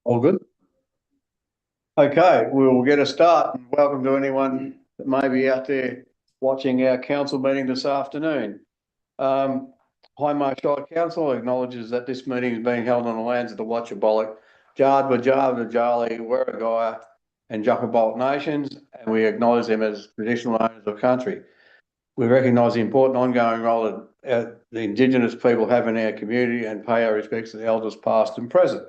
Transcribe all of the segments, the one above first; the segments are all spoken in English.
All good. Okay, we'll get a start and welcome to anyone that may be out there watching our council meeting this afternoon. Hindmarsh Shire Council acknowledges that this meeting is being held on the lands of the Watchabollock, Jardwa, Jarva, Jarli, Werrigaya and Juckabolt nations, and we acknowledge them as traditional owners of country. We recognise the important ongoing role that the Indigenous people have in our community and pay our respects to the elders past and present.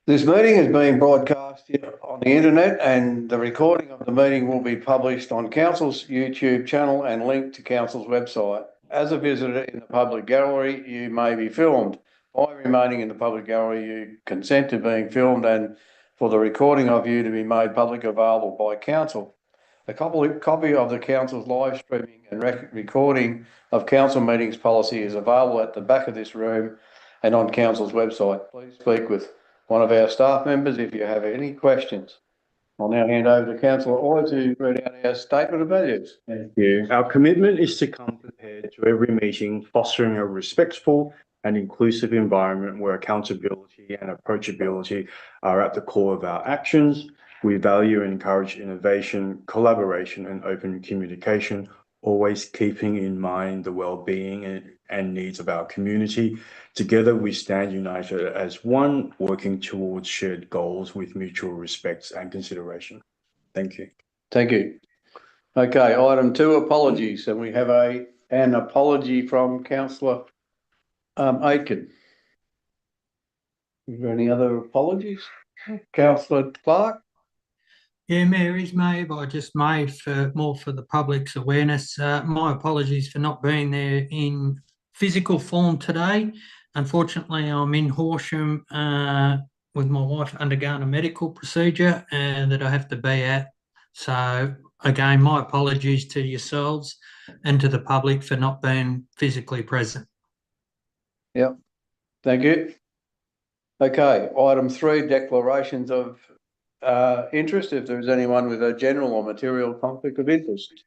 This meeting is being broadcast on the internet and the recording of the meeting will be published on Council's YouTube channel and linked to Council's website. As a visitor in the public gallery, you may be filmed. By remaining in the public gallery, you consent to being filmed and for the recording of you to be made public available by Council. A copy of the Council's live streaming and recording of Council meetings policy is available at the back of this room and on Council's website. Please speak with one of our staff members if you have any questions. I'll now hand over to Councillor Oy to read out our statement of values. Thank you. Our commitment is to come prepared to every meeting, fostering a respectful and inclusive environment where accountability and approachability are at the core of our actions. We value and encourage innovation, collaboration and open communication, always keeping in mind the well-being and needs of our community. Together, we stand united as one, working towards shared goals with mutual respect and consideration. Thank you. Thank you. Okay, item 2, apologies. And we have an apology from Councillor Aitken. Is there any other apologies? Councillor Clark? Yeah, Mayor, is May, I just made for more for the public's awareness. My apologies for not being there in physical form today. Unfortunately, I'm in Horsham with my wife undergoing a medical procedure that I have to be at. So again, my apologies to yourselves and to the public for not being physically present. Yep, thank you. Okay, item 3, declarations of interest, if there's anyone with a general or material conflict of interest.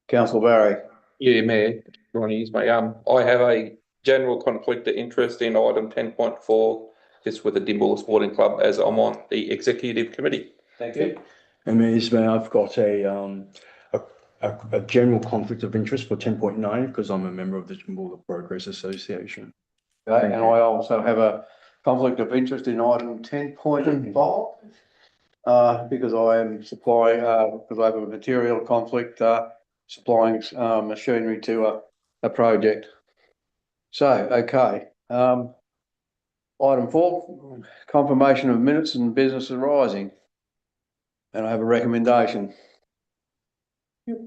Councillor Barry. Yeah, Mayor, I have a general conflict of interest in item 10.4, just with the Dimbulla Sporting Club, as I'm on the executive committee. Thank you. And Mayor, I've got a general conflict of interest for 10.9 because I'm a member of the Dimbulla Progress Association. Okay, and I also have a conflict of interest in item 10.5 because I am supplying, because I have a material conflict supplying machinery to a project. So, okay. Item 4, confirmation of minutes and business arising. And I have a recommendation.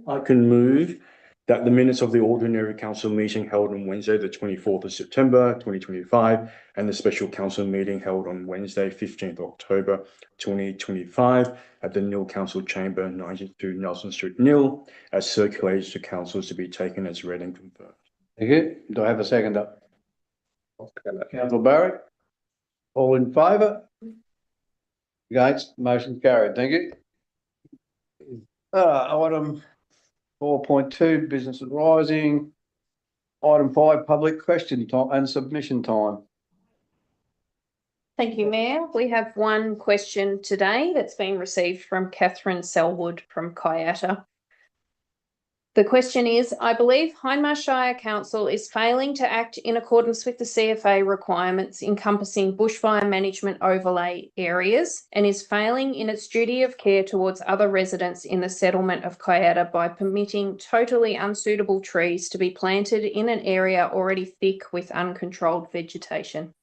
I can move that the minutes of the ordinary council meeting held on Wednesday, the 24th of September, 2025, and the special council meeting held on Wednesday, 15th October, 2025, at the Nil Council Chamber, 92 Nelson Street, Nil, as circulated to councils to be taken as read and confirmed. Thank you. Do I have a seconder? Councillor Barrett. All in favour? Against? Motion carried. Thank you. Item 4.2, business arising. Item 5, public question time and submission time. Thank you, Mayor. We have one question today that's been received from Catherine Selwood from Kayata. The question is, I believe Hindmarsh Shire Council is failing to act in accordance with the CFA requirements encompassing bushfire management overlay areas and is failing in its duty of care towards other residents in the settlement of Kayata by permitting totally unsuitable trees to be planted in an area already thick with uncontrolled vegetation.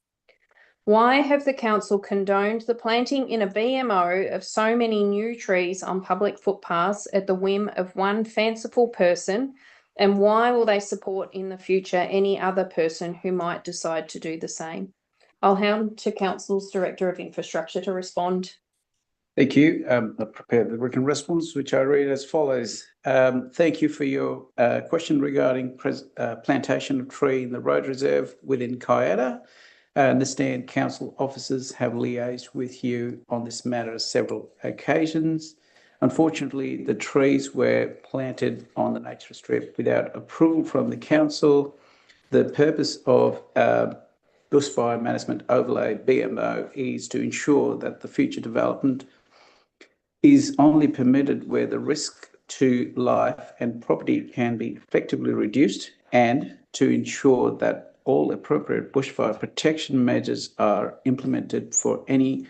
Why have the council condoned the planting in a BMO of so many new trees on public footpaths at the whim of one fanciful person? And why will they support in the future any other person who might decide to do the same? I'll hand to Council's Director of Infrastructure to respond. Thank you. I've prepared the written response, which I read as follows. Thank you for your question regarding plantation of tree in the road reserve within Kayata. I understand council officers have liaised with you on this matter on several occasions. Unfortunately, the trees were planted on the nature strip without approval from the council. The purpose of Bushfire Management Overlay, BMO, is to ensure that the future development is only permitted where the risk to life and property can be effectively reduced, and to ensure that all appropriate bushfire protection measures are implemented for any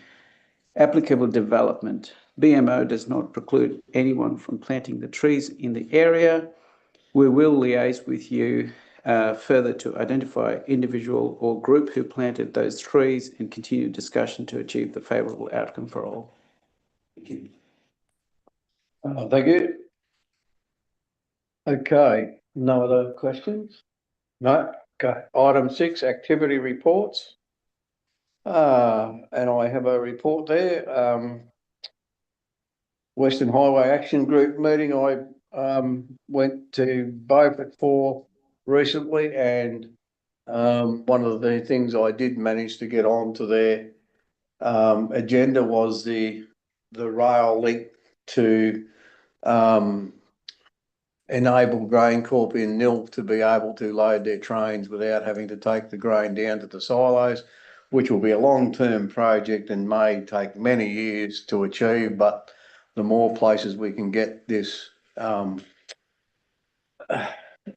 applicable development. BMO does not preclude anyone from planting the trees in the area. We will liaise with you further to identify individual or group who planted those trees and continue discussion to achieve the favourable outcome for all. Thank you. Thank you. Okay, no other questions? No, okay. Item 6, activity reports. And I have a report there. Western Highway Action Group meeting. I went to Beaufort for recently, and one of the things I did manage to get onto their agenda was the rail link to enable GrainCorp in Nil to be able to load their trains without having to take the grain down to the silos, which will be a long-term project and may take many years to achieve. But the more places we can get this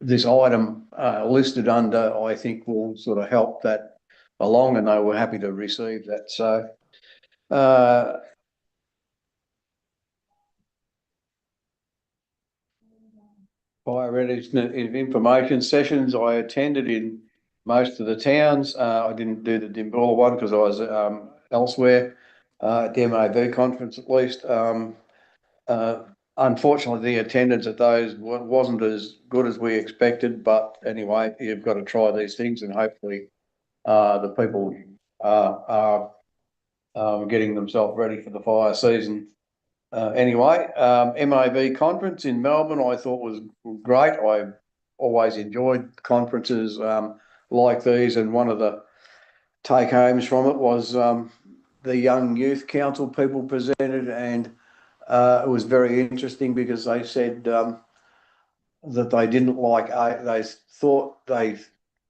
this item listed under, I think will sort of help that along, and they were happy to receive that. So fire readiness information sessions I attended in most of the towns. I didn't do the Dimboola one because I was elsewhere at the MAV conference at least. Unfortunately, the attendance at those wasn't as good as we expected, but anyway, you've got to try these things, and hopefully the people are getting themselves ready for the fire season. Anyway, MAV conference in Melbourne I thought was great. I always enjoyed conferences like these, and one of the take homes from it was the Young Youth Council people presented, and it was very interesting because they said that they didn't like, they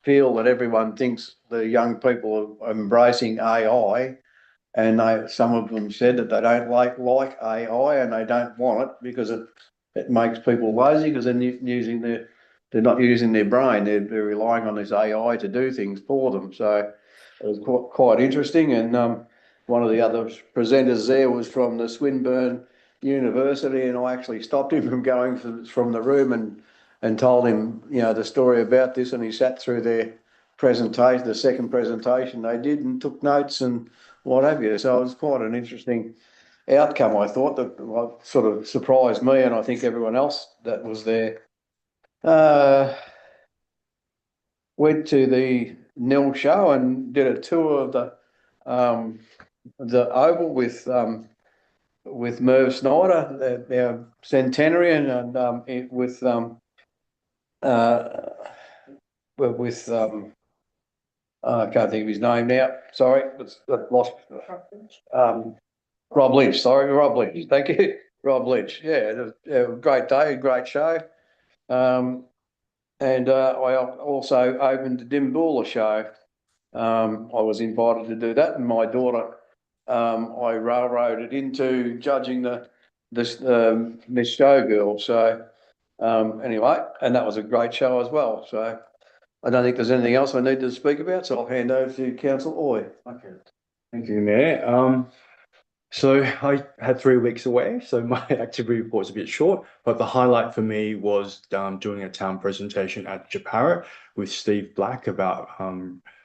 feel that everyone thinks the young people are embracing AI, and some of them said that they don't like AI and they don't want it because it makes people lazy because they're not using their brain. They're relying on this AI to do things for them. So it was quite interesting. And one of the other presenters there was from the Swinburne University, and I actually stopped him from going from the room and told him, the story about this, and he sat through their presentation, the second presentation they did, and took notes and what have you. So it was quite an interesting outcome, I thought, that sort of surprised me, and I think everyone else that was there. Went to the Nil show and did a tour of the Oval with Merv Snyder, our centenarian, and I can't think of his name now. Sorry, lost. Rob Lynch. Sorry, Rob Lynch. Thank you, Rob Lynch. Yeah, it was a great day, great show. And I also opened the Dimboola show. I was invited to do that, and my daughter, I railroaded into judging this Miss Showgirl. So anyway, and that was a great show as well. So I don't think there's anything else I need to speak about, so I'll hand over to Councillor Oy. Okay. Thank you, Mayor. So I had 3 weeks away, so my activity report's a bit short, but the highlight for me was doing a town presentation at Japara with Steve Black about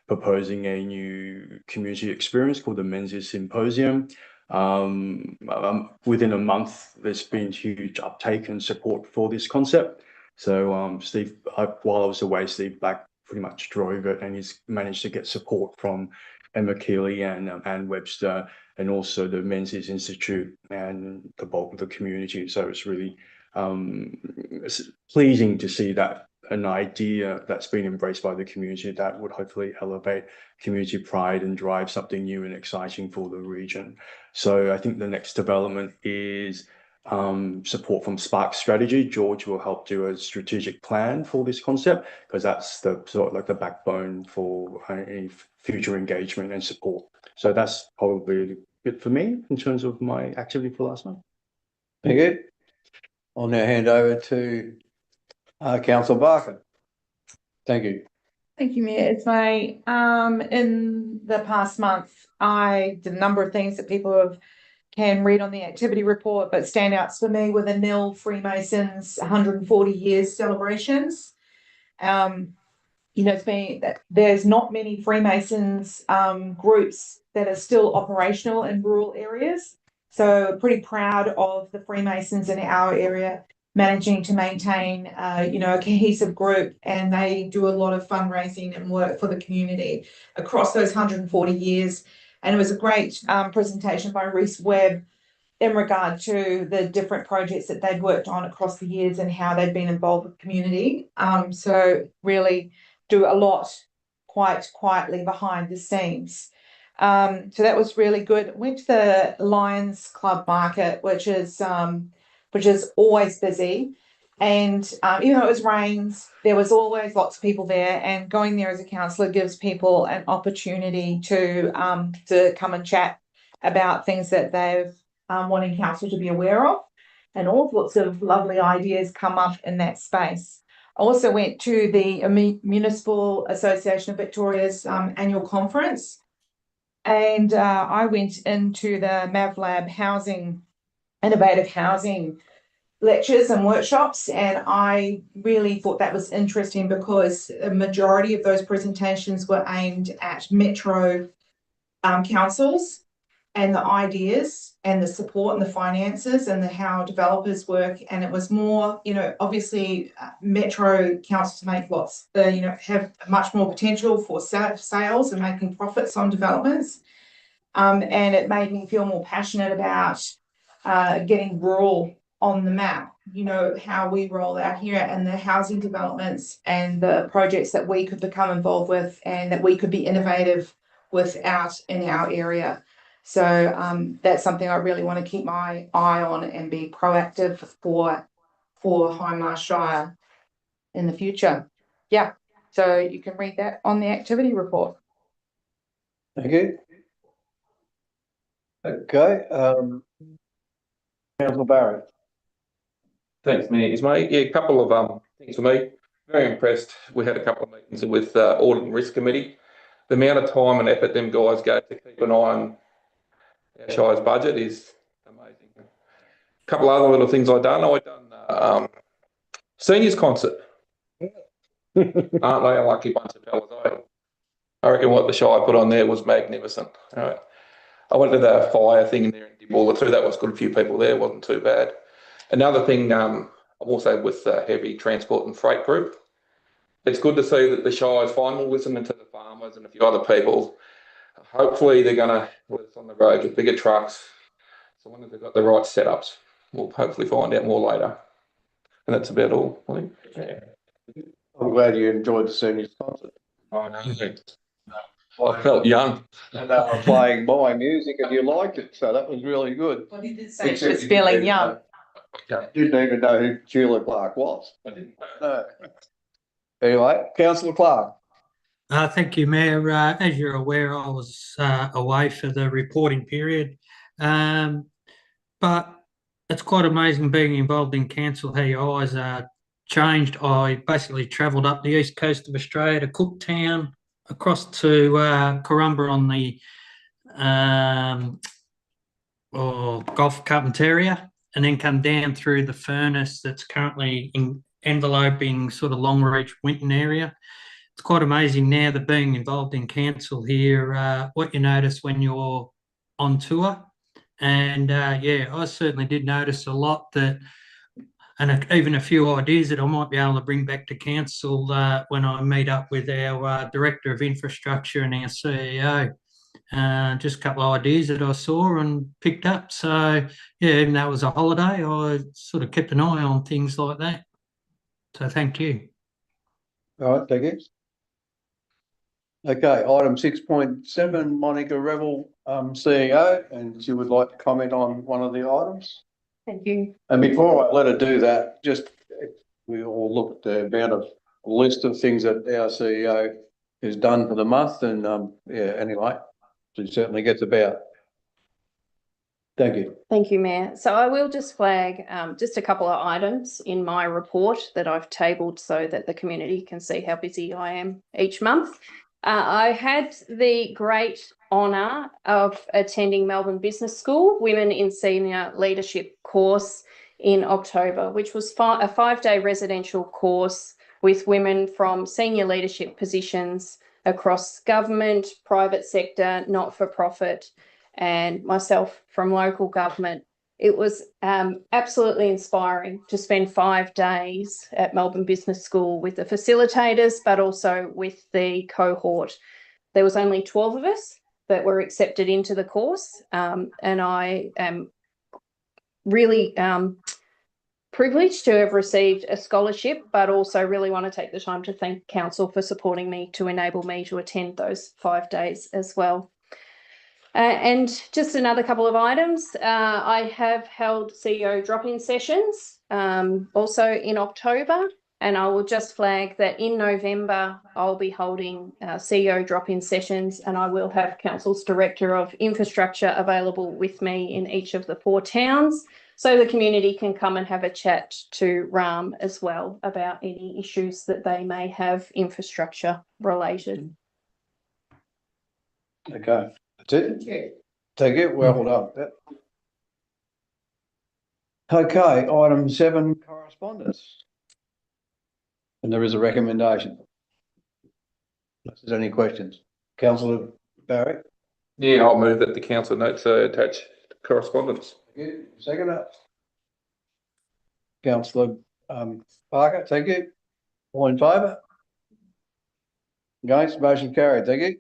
proposing a new community experience called the Menzies Symposium. Within a month, there's been huge uptake and support for this concept. So while I was away, Steve Black pretty much drove it, and he's managed to get support from Emma Keeley and Anne Webster, and also the Menzies Institute and the bulk of the community. So it's really it's pleasing to see that an idea that's been embraced by the community that would hopefully elevate community pride and drive something new and exciting for the region. So I think the next development is support from Spark Strategy. George will help do a strategic plan for this concept, because that's the sort of like the backbone for any future engagement and support. So that's probably it for me in terms of my activity for last month. Thank you. I'll now hand over to Councillor Barker. Thank you. Thank you, Mayor. It's my, in the past month, I did a number of things that people can read on the activity report, but standouts for me were the nil Freemasons 140 years celebrations. It's been that there's not many Freemasons groups that are still operational in rural areas. So pretty proud of the Freemasons in our area managing to maintain, a cohesive group, and they do a lot of fundraising and work for the community across those 140 years. And it was a great presentation by Reese Webb in regard to the different projects that they'd worked on across the years and how they'd been involved with the community. So really do a lot quite quietly behind the scenes. So that was really good. Went to the Lions Club Market, which is always busy. And even though it was rains, there was always lots of people there, and going there as a councillor gives people an opportunity to come and chat about things that they've wanting council to be aware of, and all sorts of lovely ideas come up in that space. I also went to the Municipal Association of Victoria's annual conference, and I went into the MavLab innovative housing lectures and workshops, and I really thought that was interesting because a majority of those presentations were aimed at metro councils, and the ideas and the support and the finances and how developers work. And it was more, obviously metro councils make have much more potential for sales and making profits on developments. And it made me feel more passionate about getting rural on the map, how we roll out here, and the housing developments and the projects that we could become involved with and that we could be innovative without in our area. So that's something I really want to keep my eye on and be proactive for Hindmarsh Shire in the future. Yeah, so you can read that on the activity report. Thank you. Okay, Councillor Barry. Thanks, Mayor. Yeah, a couple of things for me. Very impressed. We had a couple of meetings with Audit and Risk Committee. The amount of time and effort them guys go to keep an eye on our Shire's budget is amazing. A couple of other little things I've done seniors concert. Aren't they a lucky bunch of fellas? I reckon what the Shire put on there was magnificent. All right. I went to the fire thing in there and did all the through. That was good. A few people there, wasn't too bad. Another thing, I'm also with the Heavy Transport and Freight Group. It's good to see that the Shire's finally listening to the farmers and a few other people. Hopefully they're going to let us on the road with bigger trucks. So when they've got the right setups, we'll hopefully find out more later. And that's about all, I think. Yeah. I'm glad you enjoyed the seniors concert. I know. I felt young. And they were playing my music and you liked it, so that was really good. Well, you did say just feeling young. Didn't even know who Julia Clark was. I didn't know. No. Anyway, Councillor Clark. Thank you, Mayor. As you're aware, I was away for the reporting period, but it's quite amazing being involved in council, how your eyes are changed. I basically travelled up the east coast of Australia to Cooktown, across to Corumba on the Gulf Carpentaria, and then come down through the furnace that's currently enveloping sort of Longreach Winton area. It's quite amazing now that being involved in council here, what you notice when you're on tour. And yeah, I certainly did notice a lot that, and even a few ideas that I might be able to bring back to council when I meet up with our Director of Infrastructure and our CEO. Just a couple of ideas that I saw and picked up. So yeah, even though it was a holiday, I sort of kept an eye on things like that. So thank you. All right, thank you. Okay, item 6.7, Monica Revel, CEO, and she would like to comment on one of the items. Thank you. And before I let her do that, just, we all look at the amount of list of things that our CEO has done for the month and, yeah, anyway, she certainly gets about. Thank you. Thank you, Mayor. So I will just flag just a couple of items in my report that I've tabled so that the community can see how busy I am each month. I had the great honour of attending Melbourne Business School Women in Senior Leadership course in October, which was a 5-day residential course with women from senior leadership positions across government, private sector, not-for-profit, and myself from local government. It was absolutely inspiring to spend 5 days at Melbourne Business School with the facilitators, but also with the cohort. There was only 12 of us that were accepted into the course, and I am really privileged to have received a scholarship, but also really want to take the time to thank Council for supporting me to enable me to attend those 5 days as well. And just another couple of items. I have held CEO drop-in sessions also in October, and I will just flag that in November I'll be holding CEO drop-in sessions, and I will have Council's Director of Infrastructure available with me in each of the 4 towns, so the community can come and have a chat to RAM as well about any issues that they may have infrastructure related. Okay, that's it. Thank you. Well done. Okay, item 7, correspondence. And there is a recommendation. If there's any questions. Councillor Barry? Yeah, I'll move that the council notes are attached correspondence. Thank you. Second up. Councillor Parker, thank you. All in favour? Against? Motion carried. Thank you.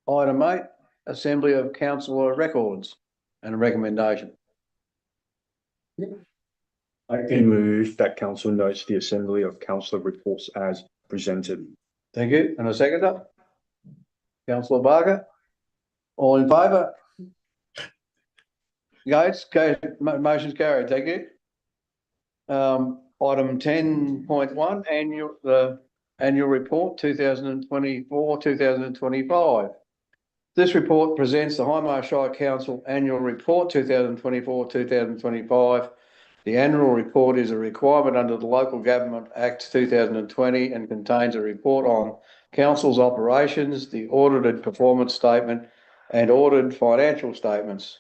Item 8, Assembly of Councillor Records and a recommendation. I can move that council notes the assembly of councillor reports as presented. Thank you. And a seconder? Councillor Barker? All in favour? Against? Okay, motion's carried. Thank you. Item 10.1, the annual report 2024-2025. This report presents the Hindmarsh Shire Council Annual Report 2024-2025. The annual report is a requirement under the Local Government Act 2020 and contains a report on council's operations, the audited performance statement, and audited financial statements.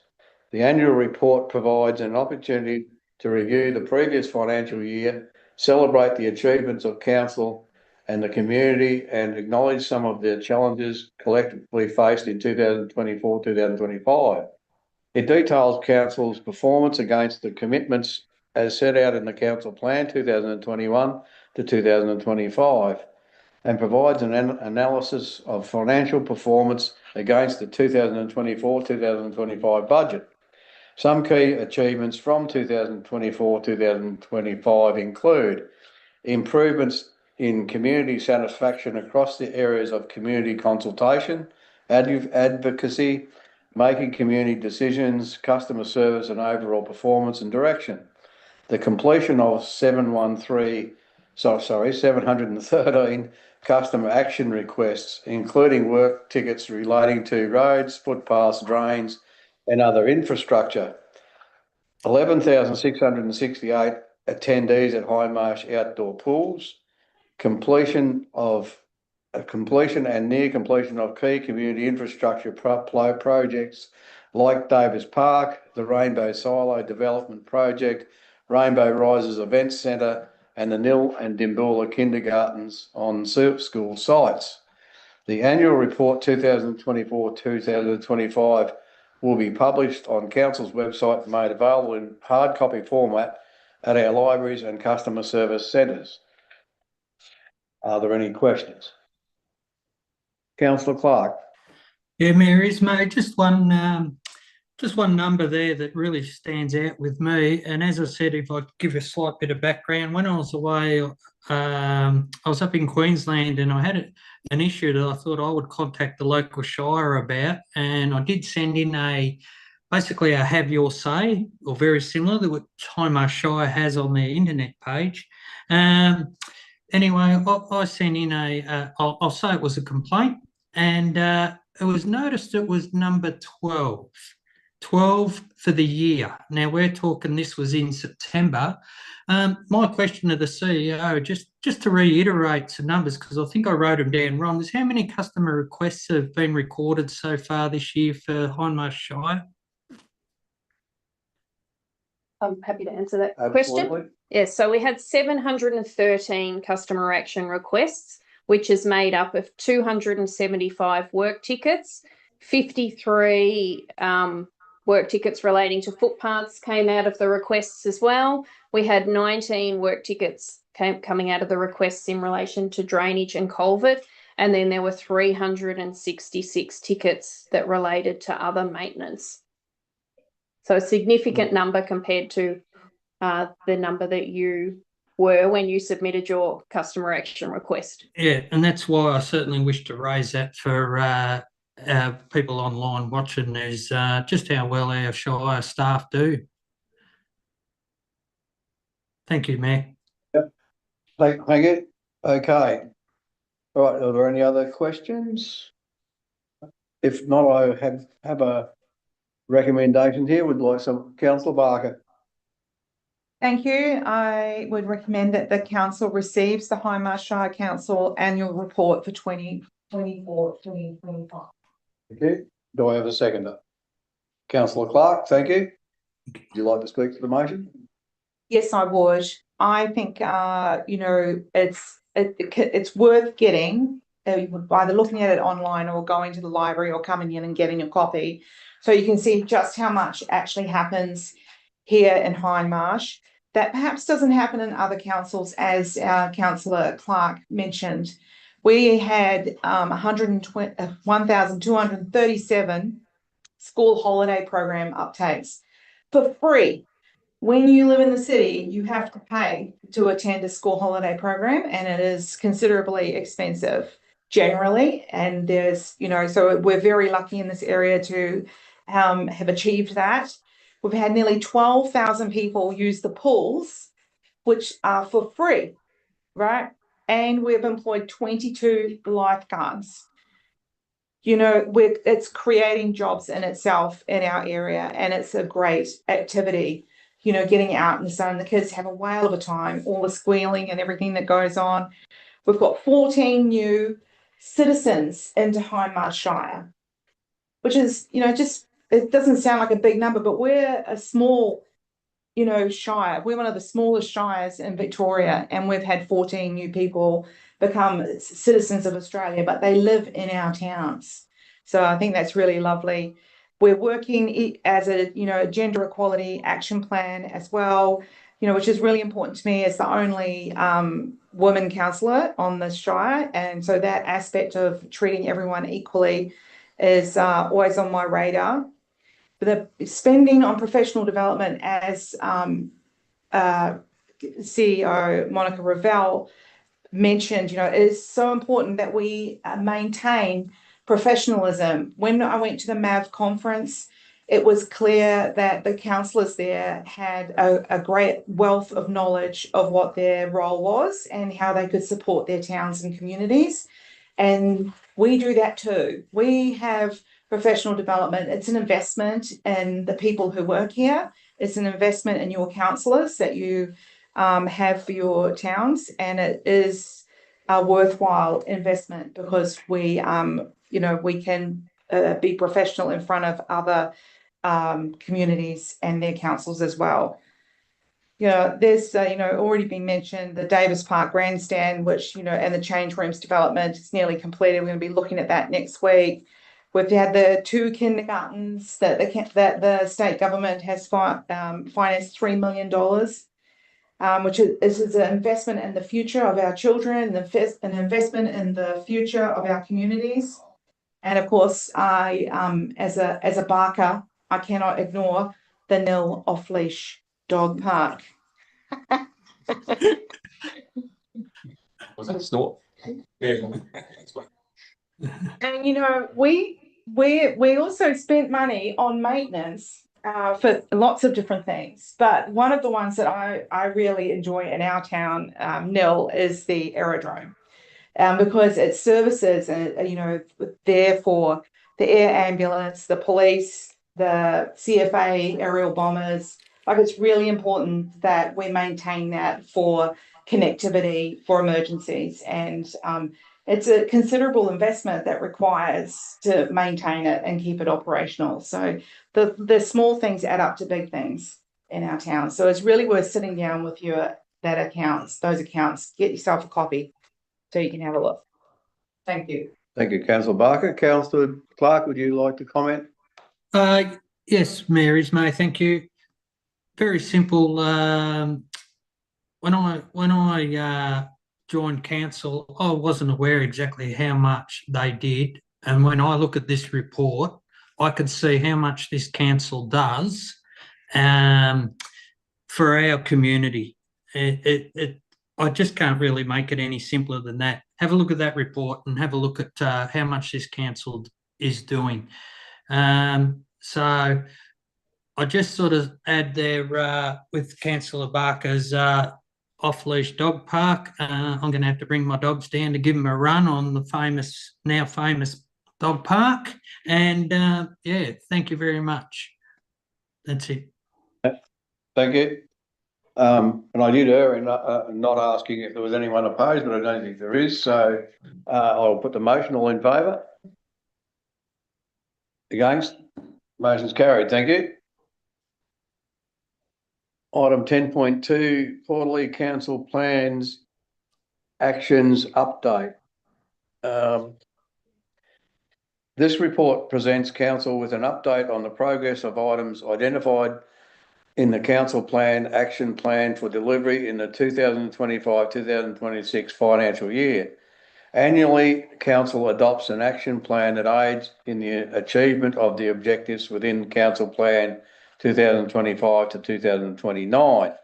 The annual report provides an opportunity to review the previous financial year, celebrate the achievements of council and the community, and acknowledge some of the challenges collectively faced in 2024-2025. It details council's performance against the commitments as set out in the council plan 2021 to 2025, and provides an analysis of financial performance against the 2024-2025 budget. Some key achievements from 2024-2025 include improvements in community satisfaction across the areas of community consultation, advocacy, making community decisions, customer service and overall performance and direction. The completion of 713 customer action requests, including work tickets relating to roads, footpaths, drains and other infrastructure. 11,668 attendees at Hindmarsh outdoor pools. Completion and near completion of key community infrastructure projects like Davis Park, the Rainbow Silo Development Project, Rainbow Rises Events Centre, and the Nil and Dimboola kindergartens on school sites. The annual report 2024-2025 will be published on Council's website and made available in hard copy format at our libraries and customer service centres. Are there any questions? Councillor Clark. Yeah, Mayor Ismay, just one number there that really stands out with me. And as I said, if I give a slight bit of background, when I was away, I was up in Queensland and I had an issue that I thought I would contact the local shire about, and I did send in basically a have your say, or very similar to what Hindmarsh Shire has on their internet page. Anyway, I sent in I'll say it was a complaint, and it was noticed it was number 12. 12 for the year. Now we're talking this was in September. My question to the CEO, just to reiterate some numbers, because I think I wrote them down wrong, is how many customer requests have been recorded so far this year for Hindmarsh Shire? I'm happy to answer that question. Absolutely. Yes, so we had 713 customer action requests, which is made up of 275 work tickets, 53 work tickets relating to footpaths came out of the requests as well. We had 19 work tickets coming out of the requests in relation to drainage and culvert, and then there were 366 tickets that related to other maintenance. So a significant number compared to the number that you were when you submitted your customer action request. Yeah, and that's why I certainly wish to raise that for people online watching, is just how well our Shire staff do. Thank you, Mayor. Yep. Thank you. Okay. All right, are there any other questions? If not, I have a recommendation here. Would like some, Councillor Barker. Thank you. I would recommend that the council receives the Hindmarsh Shire Council annual report for 2024-2025. Thank you. Do I have a seconder? Councillor Clark, thank you. Would you like to speak to the motion? Yes, I would. I think you know, it's worth getting, either looking at it online or going to the library or coming in and getting a copy, so you can see just how much actually happens here in Hindmarsh that perhaps doesn't happen in other councils, as Councillor Clark mentioned. We had 1,237 school holiday program uptakes for free. When you live in the city, you have to pay to attend a school holiday program, and it is considerably expensive generally. And there's, you know, so we're very lucky in this area to have achieved that. We've had nearly 12,000 people use the pools, which are for free, right? And we've employed 22 lifeguards. You know, it's creating jobs in itself in our area, and it's a great activity. You know, getting out in the sun, the kids have a whale of a time, all the squealing and everything that goes on. We've got 14 new citizens into Hindmarsh Shire, which is, you know, just, it doesn't sound like a big number, but we're a small, you know, shire. We're one of the smallest shires in Victoria, and we've had 14 new people become citizens of Australia, but they live in our towns. So I think that's really lovely. We're working as a, you know, gender equality action plan as well, you know, which is really important to me as the only woman councillor on the shire. And so that aspect of treating everyone equally is always on my radar. The spending on professional development, as CEO Monica Ravel mentioned, you know, it is so important that we maintain professionalism. When I went to the MAV conference, it was clear that the councillors there had a great wealth of knowledge of what their role was and how they could support their towns and communities. And we do that too. We have professional development. It's an investment in the people who work here. It's an investment in your councillors that you have for your towns, and it is a worthwhile investment because we, you know, we can be professional in front of other communities and their councils as well. You know, there's, you know, already been mentioned the Davis Park grandstand, which, you know, and the change rooms development is nearly completed. We're going to be looking at that next week. We've had the 2 kindergartens that the state government has financed $3 million, which is an investment in the future of our children, an investment in the future of our communities. And of course, I, as a barker, I cannot ignore the nil off-leash dog park. Was that a snort? Yeah. And you know, we also spent money on maintenance for lots of different things. But one of the ones that I really enjoy in our town, Nil, is the aerodrome. Because it services, there for the air ambulance, the police, the CFA aerial bombers. Like, it's really important that we maintain that for connectivity for emergencies, and it's a considerable investment that requires to maintain it and keep it operational. So the small things add up to big things in our town. So it's really worth sitting down with those accounts, get yourself a copy so you can have a look. Thank you. Thank you, Councillor Barker. Councillor Clark, would you like to comment? Yes, Mayor Ismay, thank you. Very simple. When I joined council, I wasn't aware exactly how much they did, and when I look at this report, I can see how much this council does for our community. I just can't really make it any simpler than that. Have a look at that report and have a look at how much this council is doing. So I just sort of add there with Councillor Barker's off-leash dog park. I'm going to have to bring my dogs down to give them a run on the now famous dog park. And yeah, thank you very much. That's it. Thank you. And I did err in not asking if there was anyone opposed, but I don't think there is. So I'll put the motion. All in favour? Against? Motion's carried. Thank you. Item 10.2, quarterly council plans actions update. This report presents council with an update on the progress of items identified in the council plan action plan for delivery in the 2025-2026 financial year. Annually, council adopts an action plan that aids in the achievement of the objectives within council plan 2025 to 2029.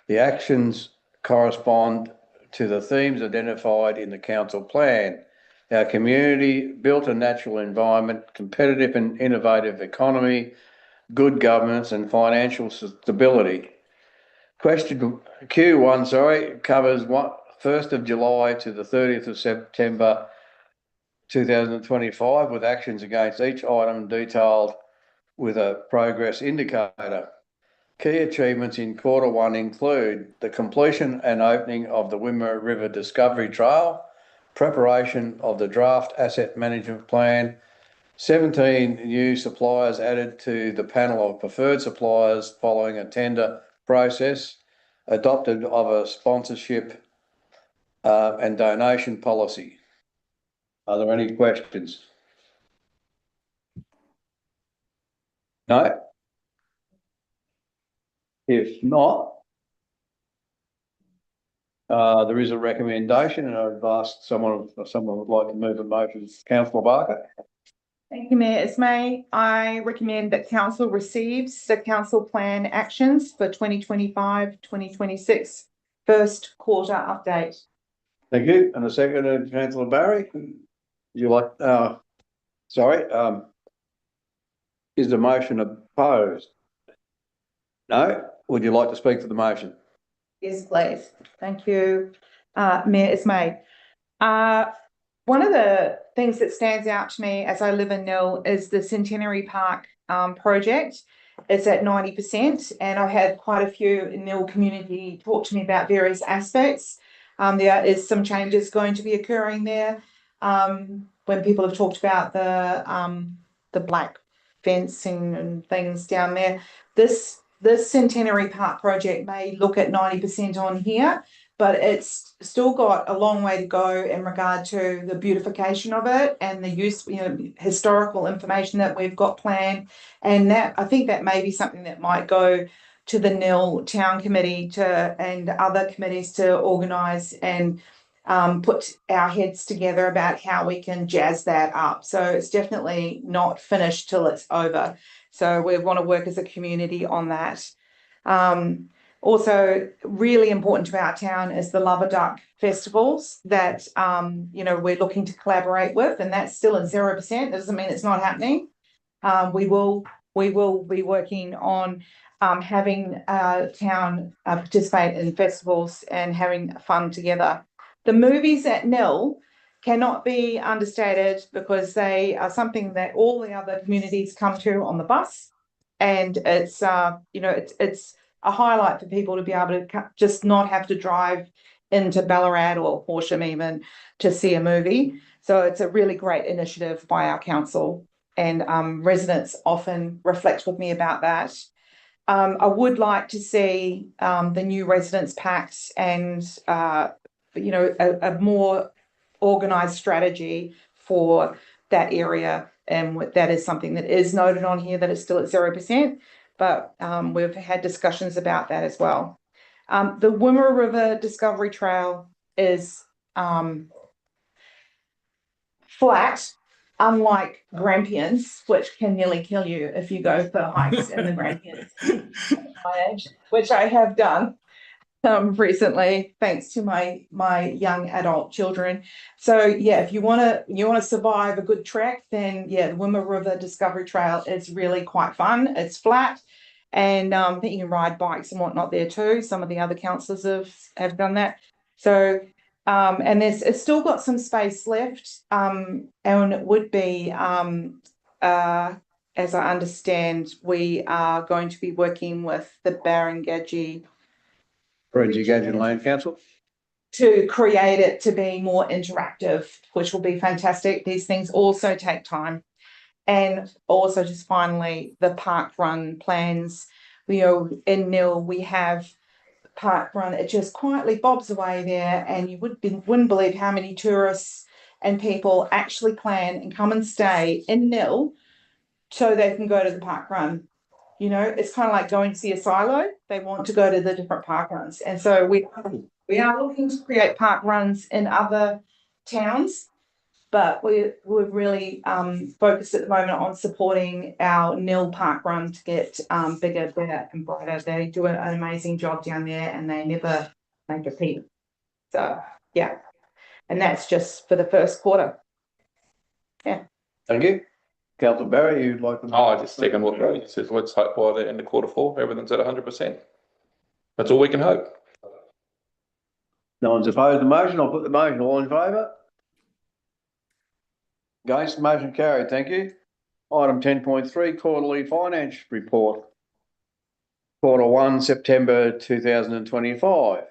The actions correspond to the themes identified in the council plan: our community, built a natural environment, competitive and innovative economy, good governance and financial stability. Question Q1, covers 1st of July to the 30th of September 2025, with actions against each item detailed with a progress indicator. Key achievements in Q1 include the completion and opening of the Wimmera River Discovery Trail, preparation of the draft asset management plan, 17 new suppliers added to the panel of preferred suppliers following a tender process, adopted of a sponsorship and donation policy. Are there any questions? No? If not, there is a recommendation, and I've asked someone would like to move a motion. Councillor Barker. Thank you, Mayor Ismay. I recommend that council receives the council plan actions for 2025-2026 first quarter update. Thank you. And a second, Councillor Barry. Would you like? Is the motion opposed? No. Would you like to speak to the motion? Yes, please. Thank you, Mayor Ismay. One of the things that stands out to me as I live in Nil is the Centenary Park project. It's at 90%, and I've had quite a few in Nil community talk to me about various aspects. There is some changes going to be occurring there. When people have talked about the black fencing and things down there, this Centenary Park project may look at 90% on here, but it's still got a long way to go in regard to the beautification of it and the use, historical information that we've got planned. And that, I think that may be something that might go to the Nil Town Committee and other committees to organise and put our heads together about how we can jazz that up. So it's definitely not finished till it's over. So we want to work as a community on that. Also, really important to our town is the Love a Duck festivals that, we're looking to collaborate with, and that's still at 0%. It doesn't mean it's not happening. We will we will be working on having town participate in festivals and having fun together. The movies at Nil cannot be understated because they are something that all the other communities come to on the bus, and it's it's a highlight for people to be able to just not have to drive into Ballarat or Horsham even to see a movie. So it's a really great initiative by our council, and residents often reflect with me about that. I would like to see the new residents packs and a more organised strategy for that area, and that is something that is noted on here that is still at 0%, but we've had discussions about that as well. The Wimmera River Discovery Trail is flat, unlike Grampians, which can nearly kill you if you go for hikes in the Grampians, which I have done recently, thanks to my young adult children. So yeah, if you want to survive a good trek, then yeah, the Wimmera River Discovery Trail is really quite fun. It's flat, and I think you can ride bikes and whatnot there too. Some of the other councillors have done that. So and it's still got some space left, and it would be as I understand, we are going to be working with the Barangaji Land Council. to create it to be more interactive, which will be fantastic. These things also take time. And also just finally, the park run plans. In Nil, we have park run. It just quietly bobs away there, and you wouldn't believe how many tourists and people actually plan and come and stay in Nil so they can go to the park run. It's kind of like going to see a silo. They want to go to the different park runs. And so we are looking to create park runs in other towns, but we're really focused at the moment on supporting our Nil park run to get bigger, better and brighter. They do an amazing job down there, and they never make a peep. So yeah, and that's just for the first quarter. Yeah. Thank you. Councillor Barry, you'd like to? I just second what Ray says. Let's hope by the end of Q4, everything's at 100%. That's all we can hope. No one's opposed to the motion. I'll put the motion. All in favour? Against, motion carried. Thank you. Item 10.3, quarterly finance report. Q1, September 2025.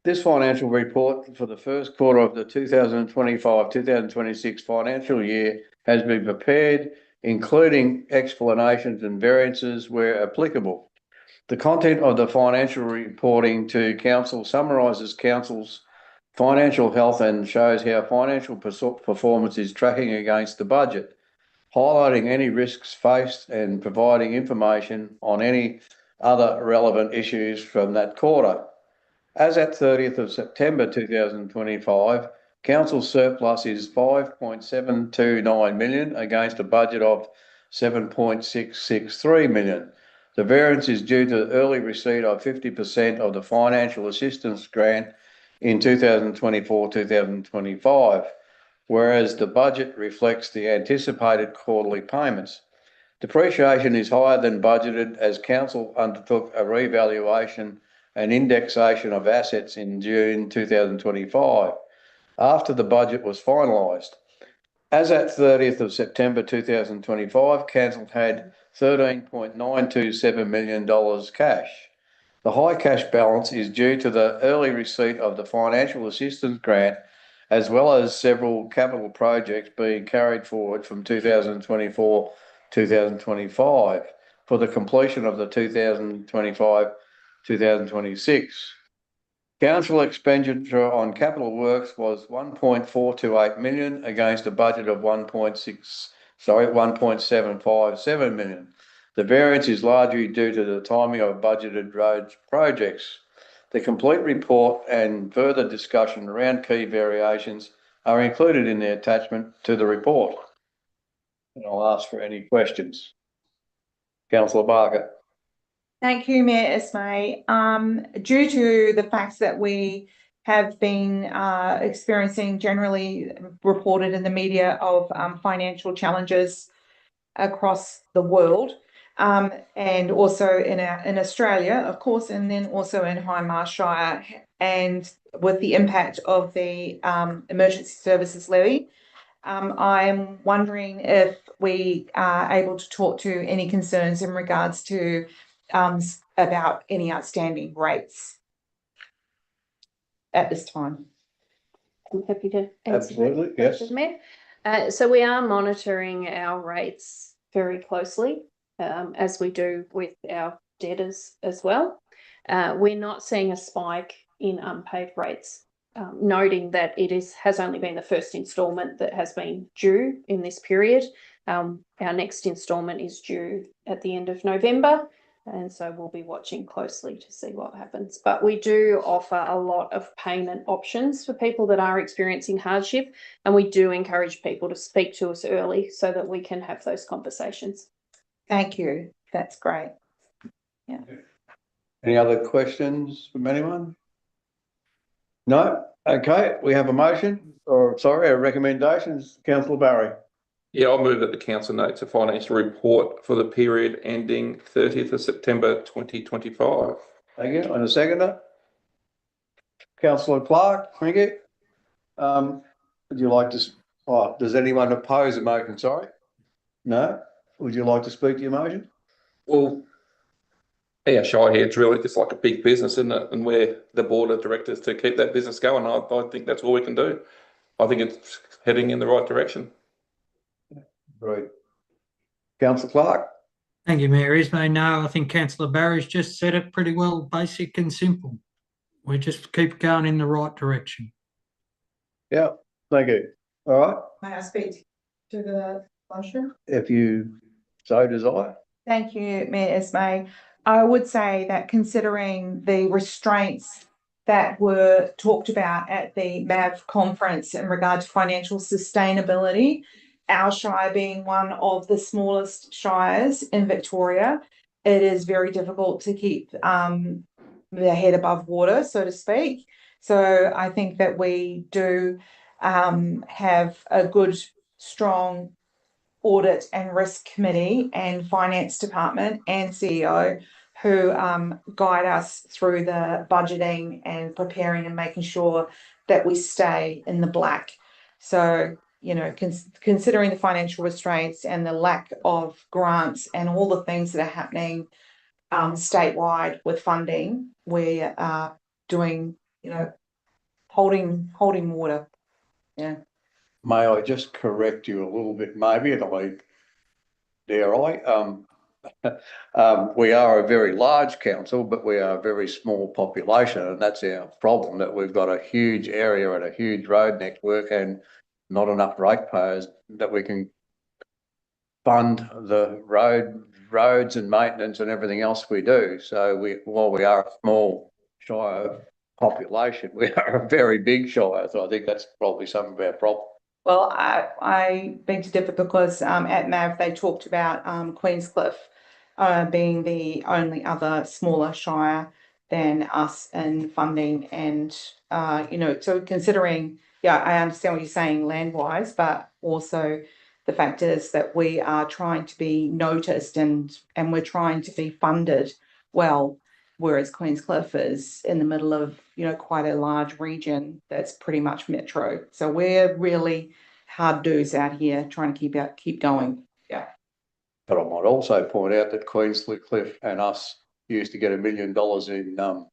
This financial report for the first quarter of the 2025-2026 financial year has been prepared, including explanations and variances where applicable. The content of the financial reporting to Council summarises Council's financial health and shows how financial performance is tracking against the budget, highlighting any risks faced and providing information on any other relevant issues from that quarter. As at 30th of September 2025, Council surplus is 5.729 million against a budget of 7.663 million. The variance is due to early receipt of 50% of the financial assistance grant in 2024-2025, whereas the budget reflects the anticipated quarterly payments. Depreciation is higher than budgeted as Council undertook a revaluation and indexation of assets in June 2025, after the budget was finalised. As at 30th of September 2025, Council had $13.927 million cash. The high cash balance is due to the early receipt of the financial assistance grant, as well as several capital projects being carried forward from 2024-2025 for the completion of the 2025-2026. Council expenditure on capital works was 1.428 million against a budget of 1.757 million. The variance is largely due to the timing of budgeted roads projects. The complete report and further discussion around key variations are included in the attachment to the report. And I'll ask for any questions. Councillor Barker. Thank you, Mayor Ismay. Due to the fact that we have been experiencing generally reported in the media of financial challenges across the world, and also in Australia, of course, and then also in Hindmarsh Shire, and with the impact of the emergency services levy. I'm wondering if we are able to talk to any concerns in regards to about any outstanding rates at this time. I'm happy to answer. Absolutely, that yes. question, Mayor. So we are monitoring our rates very closely, as we do with our debtors as well. We're not seeing a spike in unpaid rates, noting that it has only been the first instalment that has been due in this period. Our next instalment is due at the end of November, and so we'll be watching closely to see what happens. But we do offer a lot of payment options for people that are experiencing hardship, and we do encourage people to speak to us early so that we can have those conversations. Thank you. That's great. Yeah. Any other questions from anyone? No? Okay, we have a motion, or sorry, a recommendation. Councillor Barry. Yeah, I'll move that the council notes a financial report for the period ending 30th of September 2025. Thank you. And a seconder? Councillor Clark, thank you. Would you like to, does anyone oppose the motion, sorry? No? Would you like to speak to your motion? Well, our Shire here, it's really just like a big business, isn't it? And we're the board of directors to keep that business going. I think that's all we can do. I think it's heading in the right direction. Right. Councillor Clark? Thank you, Mayor Ismay. No, I think Councillor Barry's just said it pretty well, basic and simple. We just keep going in the right direction. Yeah, thank you. All right. May I speak to the motion? If you so desire. Thank you, Mayor Ismay. I would say that considering the restraints that were talked about at the MAV conference in regard to financial sustainability, our shire being one of the smallest shires in Victoria, it is very difficult to keep the head above water, so to speak. So I think that we do have a good, strong audit and risk committee and finance department and CEO who guide us through the budgeting and preparing and making sure that we stay in the black. So, you know, considering the financial restraints and the lack of grants and all the things that are happening statewide with funding, we are doing, you know, holding water. Yeah. May I just correct you a little bit, maybe, and dare I? We are a very large council, but we are a very small population, and that's our problem, that we've got a huge area and a huge road network and not enough ratepayers that we can fund the roads and maintenance and everything else we do. So while we are a small shire population, we are a very big shire. So I think that's probably some of our problem. Well, I beg to differ because at MAV they talked about Queenscliff being the only other smaller shire than us in funding, and you know, so considering, yeah, I understand what you're saying land-wise, but also the fact is that we are trying to be noticed and we're trying to be funded well, whereas Queenscliff is in the middle of, you know, quite a large region that's pretty much metro. So we're really hard dues out here trying to keep going. Yeah. But I might also point out that Queenscliff and us used to get $1 million in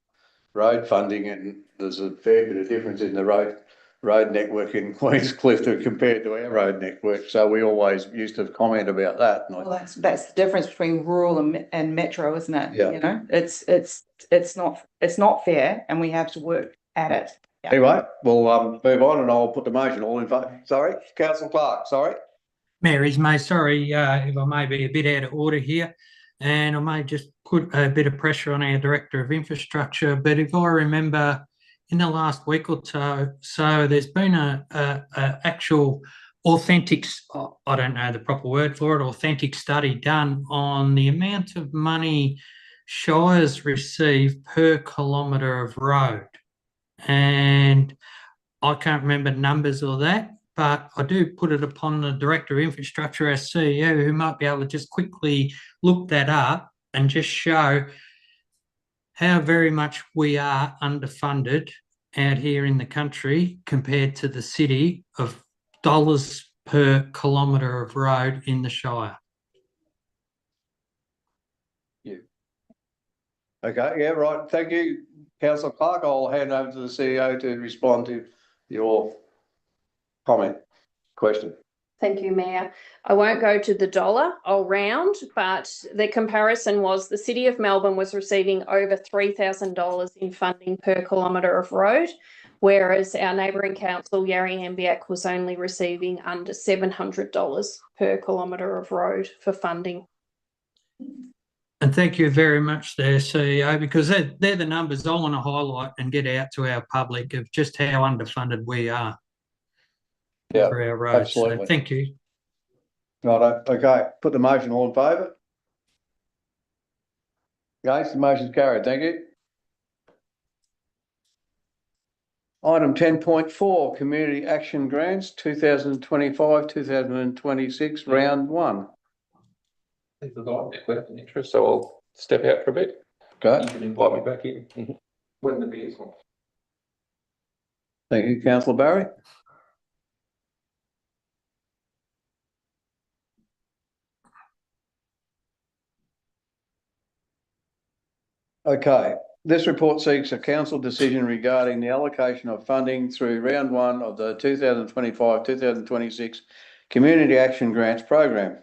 road funding, and there's a fair bit of difference in the road network in Queenscliff compared to our road network. So we always used to comment about that. And well, that's the difference between rural and metro, isn't it? Yeah. You know, it's not fair, and we have to work at it. Yeah. Anyway, we'll move on, and I'll put the motion. All in favour? Sorry, Councillor Clark. Sorry. Mayor Ismay, sorry if I may be a bit out of order here, and I may just put a bit of pressure on our Director of Infrastructure, but if I remember in the last week or so there's been a actual authentic, I don't know the proper word for it, authentic study done on the amount of money shires receive per kilometre of road. And I can't remember numbers or that, but I do put it upon the Director of Infrastructure, our CEO, who might be able to just quickly look that up and just show how very much we are underfunded out here in the country compared to the city of dollars per kilometre of road in the Shire. Okay, yeah, right. Thank you, Councillor Clark. I'll hand over to the CEO to respond to your comment, question. Thank you, Mayor. I won't go to the dollar, I'll round, but the comparison was the City of Melbourne was receiving over $3,000 in funding per kilometre of road, whereas our neighbouring council, Yarra Ambiac, was only receiving under $700 per kilometre of road for funding. And thank you very much there, CEO, because they're the numbers I want to highlight and get out to our public of just how underfunded we are for our roads. Absolutely. So thank you. Right, okay. Put the motion, all in favour? Against, the motion's carried. Thank you. Item 10.4, Community Action Grants 2025-2026, round 1. There's a lot of left in interest, so I'll step out for a bit. Okay. You can invite me back in when the beer's on. Thank you, Councillor Barry. Okay, this report seeks a council decision regarding the allocation of funding through round 1 of the 2025-2026 Community Action Grants Program.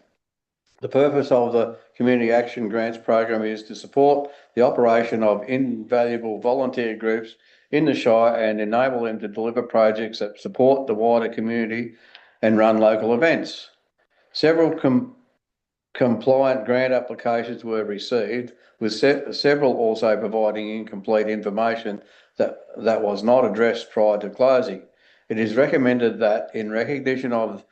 The purpose of the Community Action Grants Program is to support the operation of invaluable volunteer groups in the Shire and enable them to deliver projects that support the wider community and run local events. Several compliant grant applications were received, with several also providing incomplete information that was not addressed prior to closing. It is recommended that, in recognition of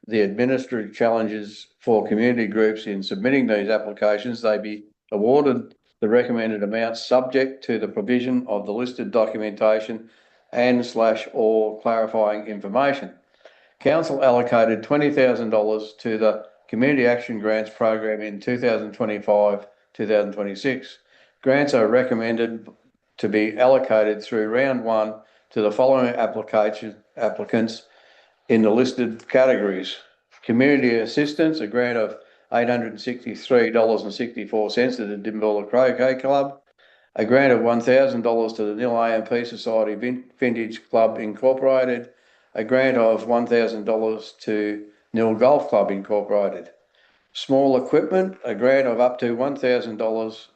the administrative challenges for community groups in submitting these applications, they be awarded the recommended amounts subject to the provision of the listed documentation and/or clarifying information. Council allocated $20,000 to the Community Action Grants Program in 2025-2026. Grants are recommended to be allocated through round 1 to the following applicants in the listed categories. Community Assistance, a grant of $863.64 to the Dimboola Croquet Club, a grant of $1,000 to the Nil AMP Society Vintage Club Incorporated, a grant of $1,000 to Nil Golf Club Incorporated. Small equipment, a grant of up to $1,000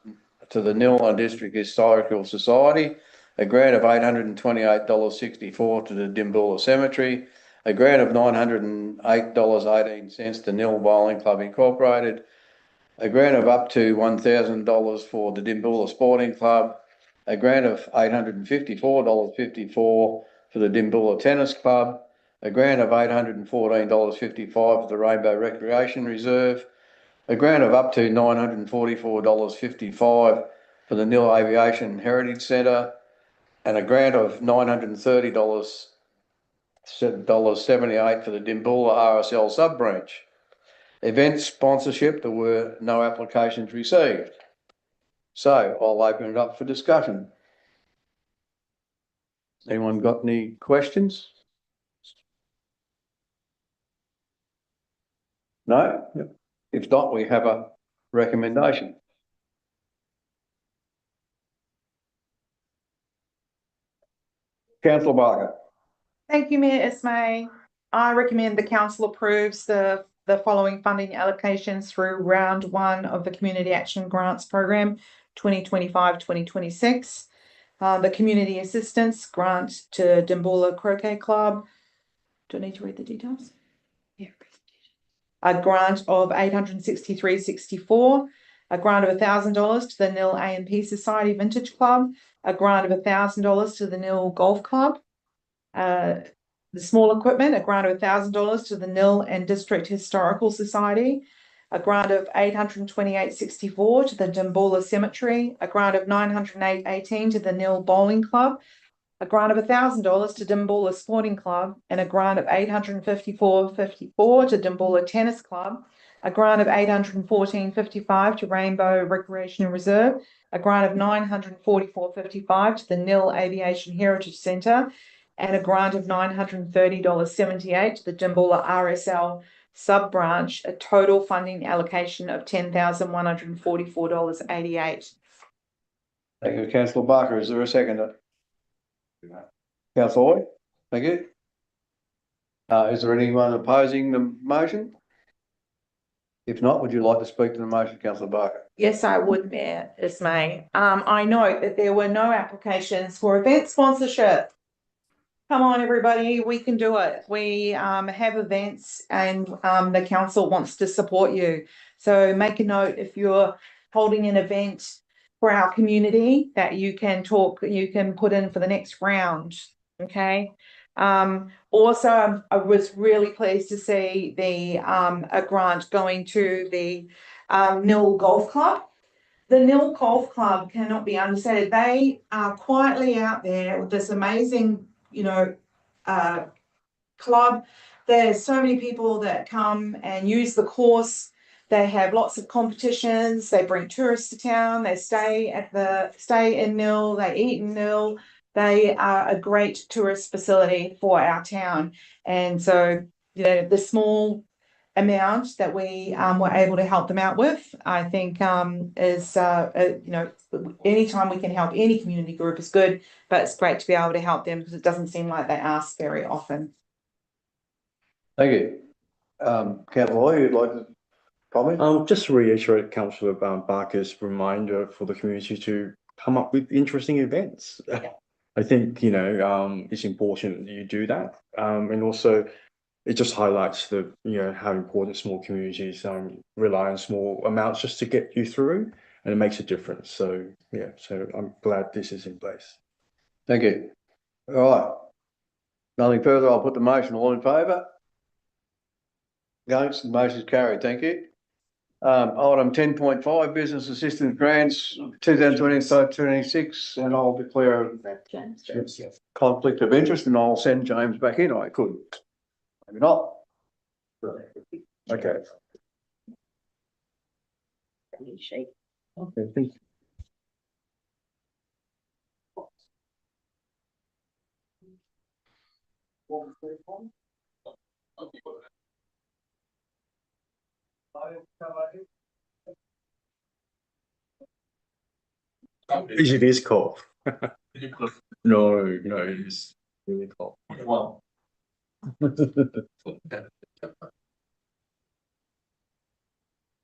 to the Nil and District Historical Society, a grant of $828.64 to the Dimboola Cemetery, a grant of $908.18 to Nil Bowling Club Incorporated, a grant of up to $1,000 for the Dimboola Sporting Club, a grant of $854.54 for the Dimboola Tennis Club, a grant of $814.55 for the Rainbow Recreation Reserve, a grant of up to $944.55 for the Nil Aviation Heritage Centre, and a grant of $930.78 for the Dimboola RSL sub-branch. Event sponsorship, there were no applications received. So I'll open it up for discussion. Anyone got any questions? No? If not, we have a recommendation. Councillor Barker. Thank you, Mayor Ismay. I recommend the council approves the following funding allocations through round 1 of the Community Action Grants Program 2025-2026. The Community Assistance Grant to Dimboola Croquet Club. Do I need to read the details? Yeah. A grant of $863.64. A grant of $1,000 to the Nil AMP Society Vintage Club. A grant of $1,000 to the Nil Golf Club. The small equipment, a grant of $1,000 to the Nil and District Historical Society, a grant of $828.64 to the Dimboola Cemetery, a grant of $908.18 to the Nil Bowling Club, a grant of $1,000 to Dimboola Sporting Club, and a grant of $854.54 to Dimboola Tennis Club, a grant of $814.55 to Rainbow Recreation Reserve, a grant of $944.55 to the Nil Aviation Heritage Centre, and a grant of $930.78 to the Dimboola RSL sub-branch, a total funding allocation of $10,144.88. Thank you, councillor Barker. Is there a seconder? Councillor Hoy, thank you. Is there anyone opposing the motion? If not, would you like to speak to the motion, councillor Barker? Yes, I would, Mayor Ismay. I note that there were no applications for event sponsorship. Come on, everybody, we can do it. We have events and the council wants to support you. So make a note if you're holding an event for our community that you can put in for the next round, okay? Also, I was really pleased to see a grant going to the Nil Golf Club. The Nil Golf Club cannot be understated. They are quietly out there with this amazing, club. There's so many people that come and use the course. They have lots of competitions. They bring tourists to town. They stay in Nil. They eat in Nil. They are a great tourist facility for our town. And so, the small amount that we were able to help them out with, I think is, anytime we can help any community group is good, but it's great to be able to help them because it doesn't seem like they ask very often. Thank you. Councillor Hoy, you'd like to comment? Just to reiterate Councillor Barker's reminder for the community to come up with interesting events. I think, it's important that you do that. And also it just highlights how important small communities rely on small amounts just to get you through, and it makes a difference. So, so I'm glad this is in place. Thank you. All right. Nothing further. I'll put the motion. All in favour? Against? The motion is carried. Thank you. Item 10.5, business assistance grants 2025-26, and I'll declare a conflict of interest, and I'll send James back in. I could, maybe not. Okay. Okay, thank you. It is cold. No, it is really cold. Well.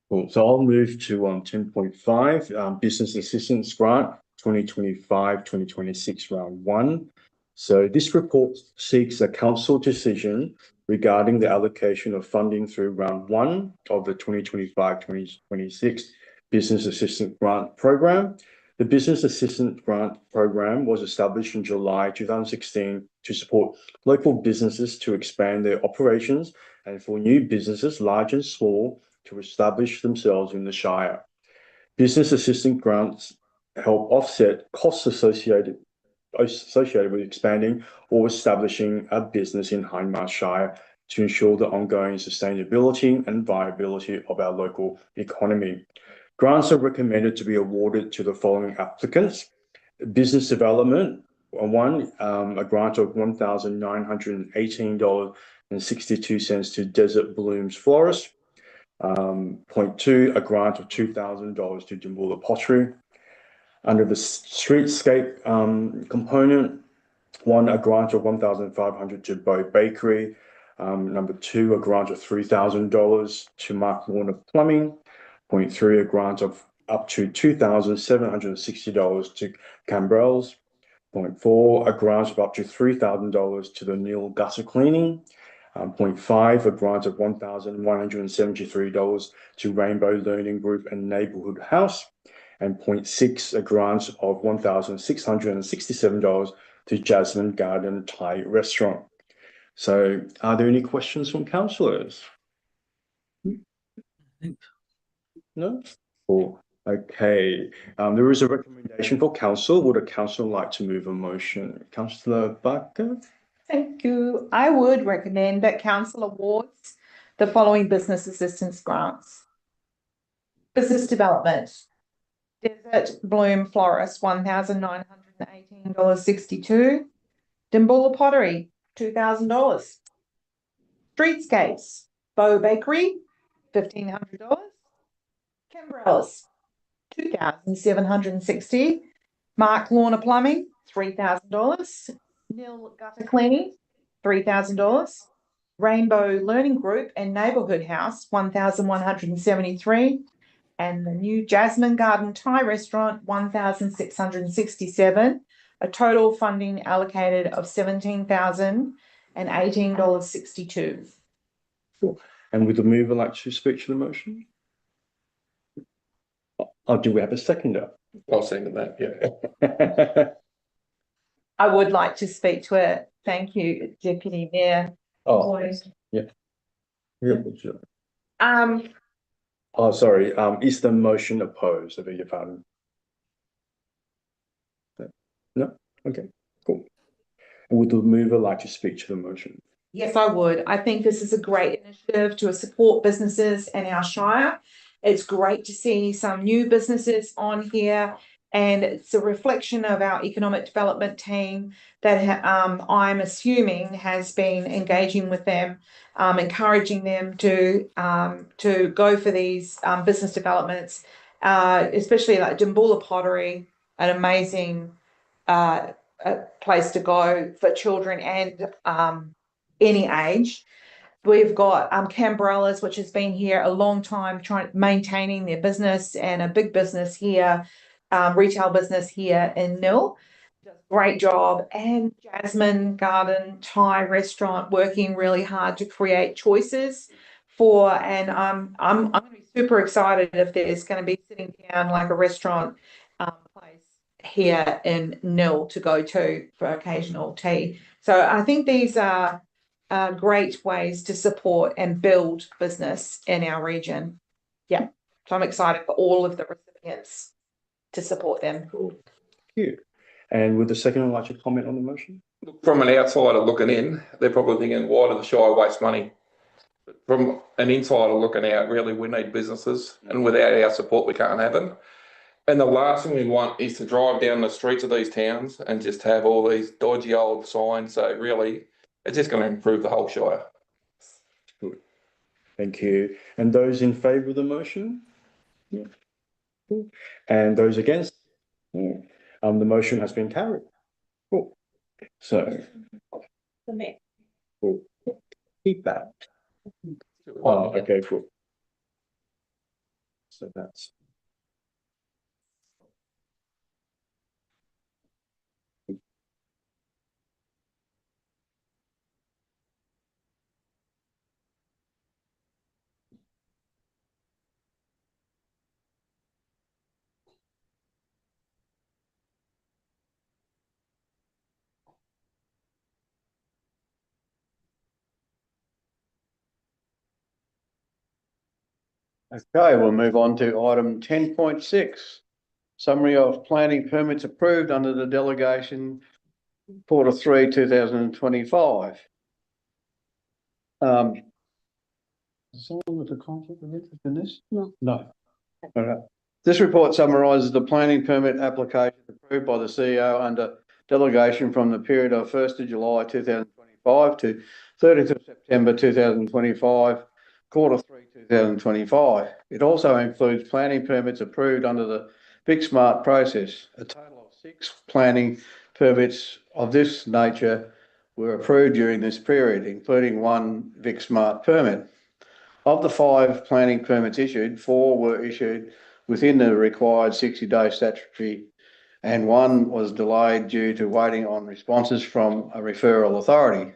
Cool. So I'll move to 10.5, business assistance grant 2025-2026 round 1. So this report seeks a council decision regarding the allocation of funding through round 1 of the 2025-2026 business assistance grant program. The business assistance grant program was established in July 2016 to support local businesses to expand their operations and for new businesses, large and small, to establish themselves in the Shire. Business assistance grants help offset costs associated with expanding or establishing a business in Hindmarsh Shire to ensure the ongoing sustainability and viability of our local economy. Grants are recommended to be awarded to the following applicants: business development, a grant of $1,918.62 to Desert Blooms Florist. Point 2, a grant of $2,000 to Dimboola Pottery. Under the streetscape component, a grant of $1,500 to Bow Bakery. Number 2, a grant of $3,000 to Mark Warner Plumbing. Point 3, a grant of up to $2,760 to Cambrels. Point 4, a grant of up to $3,000 to the Nil Gutter Cleaning. Point 5, a grant of $1,173 to Rainbow Learning Group and Neighbourhood House. And point 6, a grant of $1,667 to Jasmine Garden Thai Restaurant. So are there any questions from councillors? No? Cool. Okay, there is a recommendation for council. Would a council like to move a motion? Councillor Barker? Thank you. I would recommend that council awards the following business assistance grants. Business development. Desert Bloom Florist, $1,918.62. Dimbula Pottery, $2,000. Streetscapes, Bow Bakery, $1,500. Cambrellas, $2,760. Mark Lorna Plumbing, $3,000. Nil Gutter Cleaning, $3,000. Rainbow Learning Group and Neighbourhood House, $1,173. And the new Jasmine Garden Thai Restaurant, $1,667. A total funding allocated of $17,018.62. And would the mover like to speak to the motion? Oh, do we have a seconder? I'll second that, yeah. I would like to speak to it. Thank you, Deputy Mayor. Oh, yeah. Yeah, sure. Oh, sorry, is the motion opposed? I beg your pardon. No? Okay, cool. Would the mover like to speak to the motion? Yes, I would. I think this is a great initiative to support businesses in our Shire. It's great to see some new businesses on here, and it's a reflection of our economic development team that I'm assuming has been engaging with them, encouraging them to go for these business developments, especially like Dimbula Pottery, an amazing a place to go for children and any age. We've got Cambrellas, which has been here a long time, maintaining their business, and a big business here, retail business here in Nil. Does a great job. And Jasmine Garden Thai Restaurant, working really hard to create choices for. And I'm going to be super excited if there's going to be sitting down like a restaurant place here in Nil to go to for occasional tea. So I think these are great ways to support and build business in our region. Yeah, so I'm excited for all of the recipients to support them. Cool. Thank you. And would the second like to comment on the motion? From an outsider looking in, they're probably thinking, why do the Shire waste money? But from an insider looking out, really, we need businesses, and without our support, we can't have them. And the last thing we want is to drive down the streets of these towns and just have all these dodgy old signs. So really, it's just going to improve the whole Shire. Good. Thank you. And those in favour of the motion? Yeah. Cool. And those against? Yeah. The motion has been carried. Cool. So. Cool. Keep that. Oh, okay, cool. So that's. Okay, we'll move on to item 10.6. Summary of planning permits approved under the delegation Q3 2025. Is someone with a conflict of interest in this? No. No. All right. This report summarises the planning permit application approved by the CEO under delegation from the period of 1st of July 2025 to 30th of September 2025, Q3 2025. It also includes planning permits approved under the Vic Smart process. A total of 6 planning permits of this nature were approved during this period, including 1 Vic Smart permit. Of the 5 planning permits issued, 4 were issued within the required 60-day statutory, and 1 was delayed due to waiting on responses from a referral authority.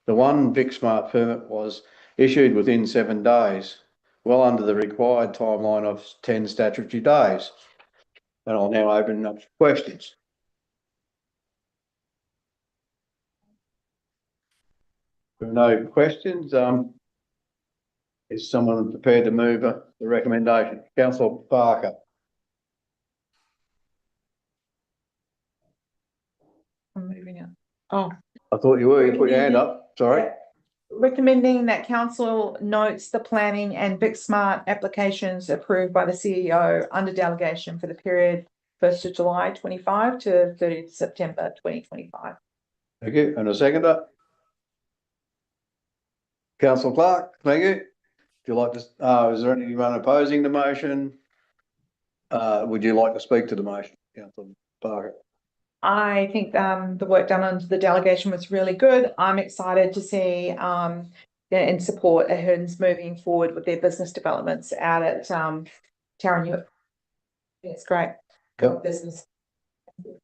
The 1 Vic Smart permit was issued within 7 days, well under the required timeline of 10 statutory days. And I'll now open up for questions. There are no questions. Is someone prepared to move the recommendation? Councillor Barker. Oh. I thought you were, you put your hand up, sorry. Recommending that council notes the planning and BIC-Smart applications approved by the CEO under delegation for the period 1st of July 25 to 30th September 2025. Thank you, and a seconder? Councillor Clark, thank you. Do you like to, is there anyone opposing the motion? Would you like to speak to the motion, Councillor Barker? I think the work done under the delegation was really good. I'm excited to see and support Ahern's moving forward with their business developments out at Taranua. It's great. Yep. Business.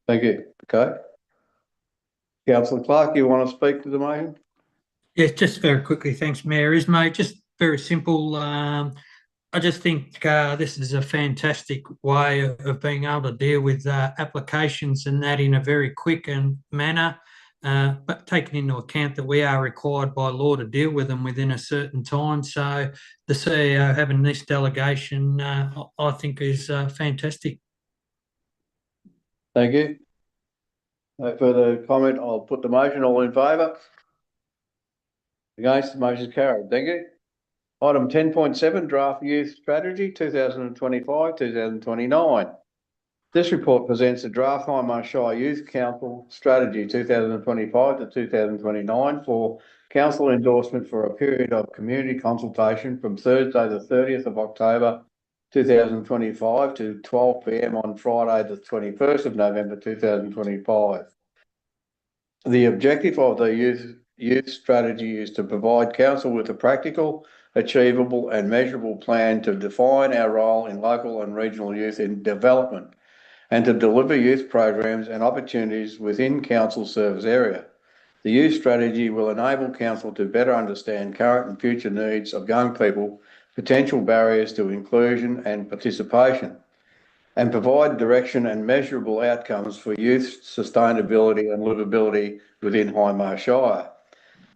Thank you. Okay. Councillor Clark, you want to speak to the motion? Yes, just very quickly. Thanks, Mayor. Ismay, just very simple. I just think this is a fantastic way of being able to deal with applications and that in a very quick manner, but taking into account that we are required by law to deal with them within a certain time. So the CEO having this delegation, I think is fantastic. Thank you. No further comment. I'll put the motion. All in favour? Against, the motion is carried. Thank you. Item 10.7, Draft Youth Strategy 2025-2029. This report presents a draft Hindmarsh Shire Youth Council Strategy 2025 to 2029 for council endorsement for a period of community consultation from Thursday the 30th of October 2025 to 12 p.m. on Friday the 21st of November 2025. The objective of the youth strategy is to provide council with a practical, achievable and measurable plan to define our role in local and regional youth in development and to deliver youth programs and opportunities within council service area. The youth strategy will enable council to better understand current and future needs of young people, potential barriers to inclusion and participation, and provide direction and measurable outcomes for youth sustainability and livability within Hindmarsh Shire.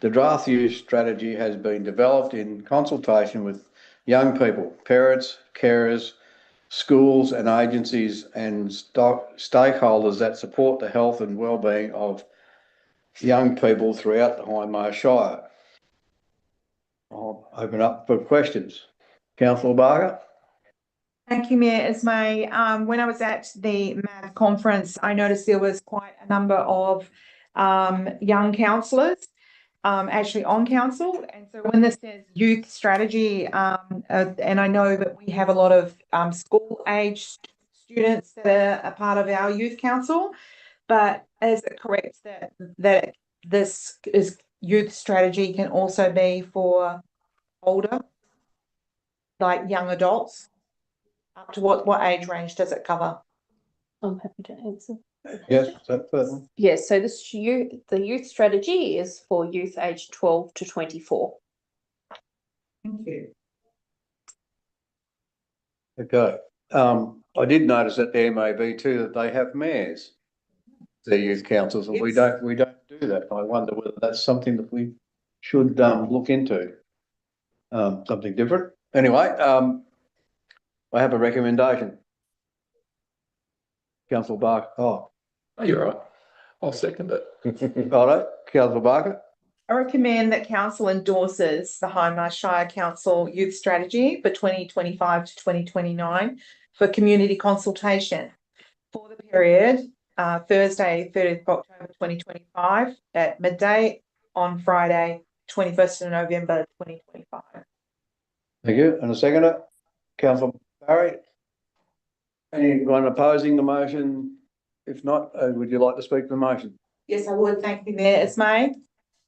The draft youth strategy has been developed in consultation with young people, parents, carers, schools and agencies and stakeholders that support the health and wellbeing of young people throughout the Hindmarsh Shire. I'll open up for questions. Councillor Barker? Thank you, Mayor Ismay. When I was at the MAD conference, I noticed there was quite a number of young councillors actually on council. And so when this says youth strategy, and I know that we have a lot of school age students that are a part of our youth council, but is it correct that this is youth strategy can also be for older, like young adults? Up to what age range does it cover? I'm happy to answer. Yes, that's it. Yes, so the youth strategy is for youth aged 12 to 24. Thank you. Okay. I did notice at the MAB too that they have mayors, their youth councils, and we don't do that. I wonder whether that's something that we should look into. Something different. Anyway, I have a recommendation. Councillor Barker. Oh, you're right. I'll second it. righto. Councillor Barker. I recommend that council endorses the Hindmarsh Shire Council Youth Strategy for 2025 to 2029 for community consultation for the period Thursday, 30th of October 2025 at midday on Friday, 21st of November 2025. Thank you. And a seconder, Councillor Barry. Anyone opposing the motion? If not, would you like to speak to the motion? Yes, I would. Thank you, Mayor Ismay.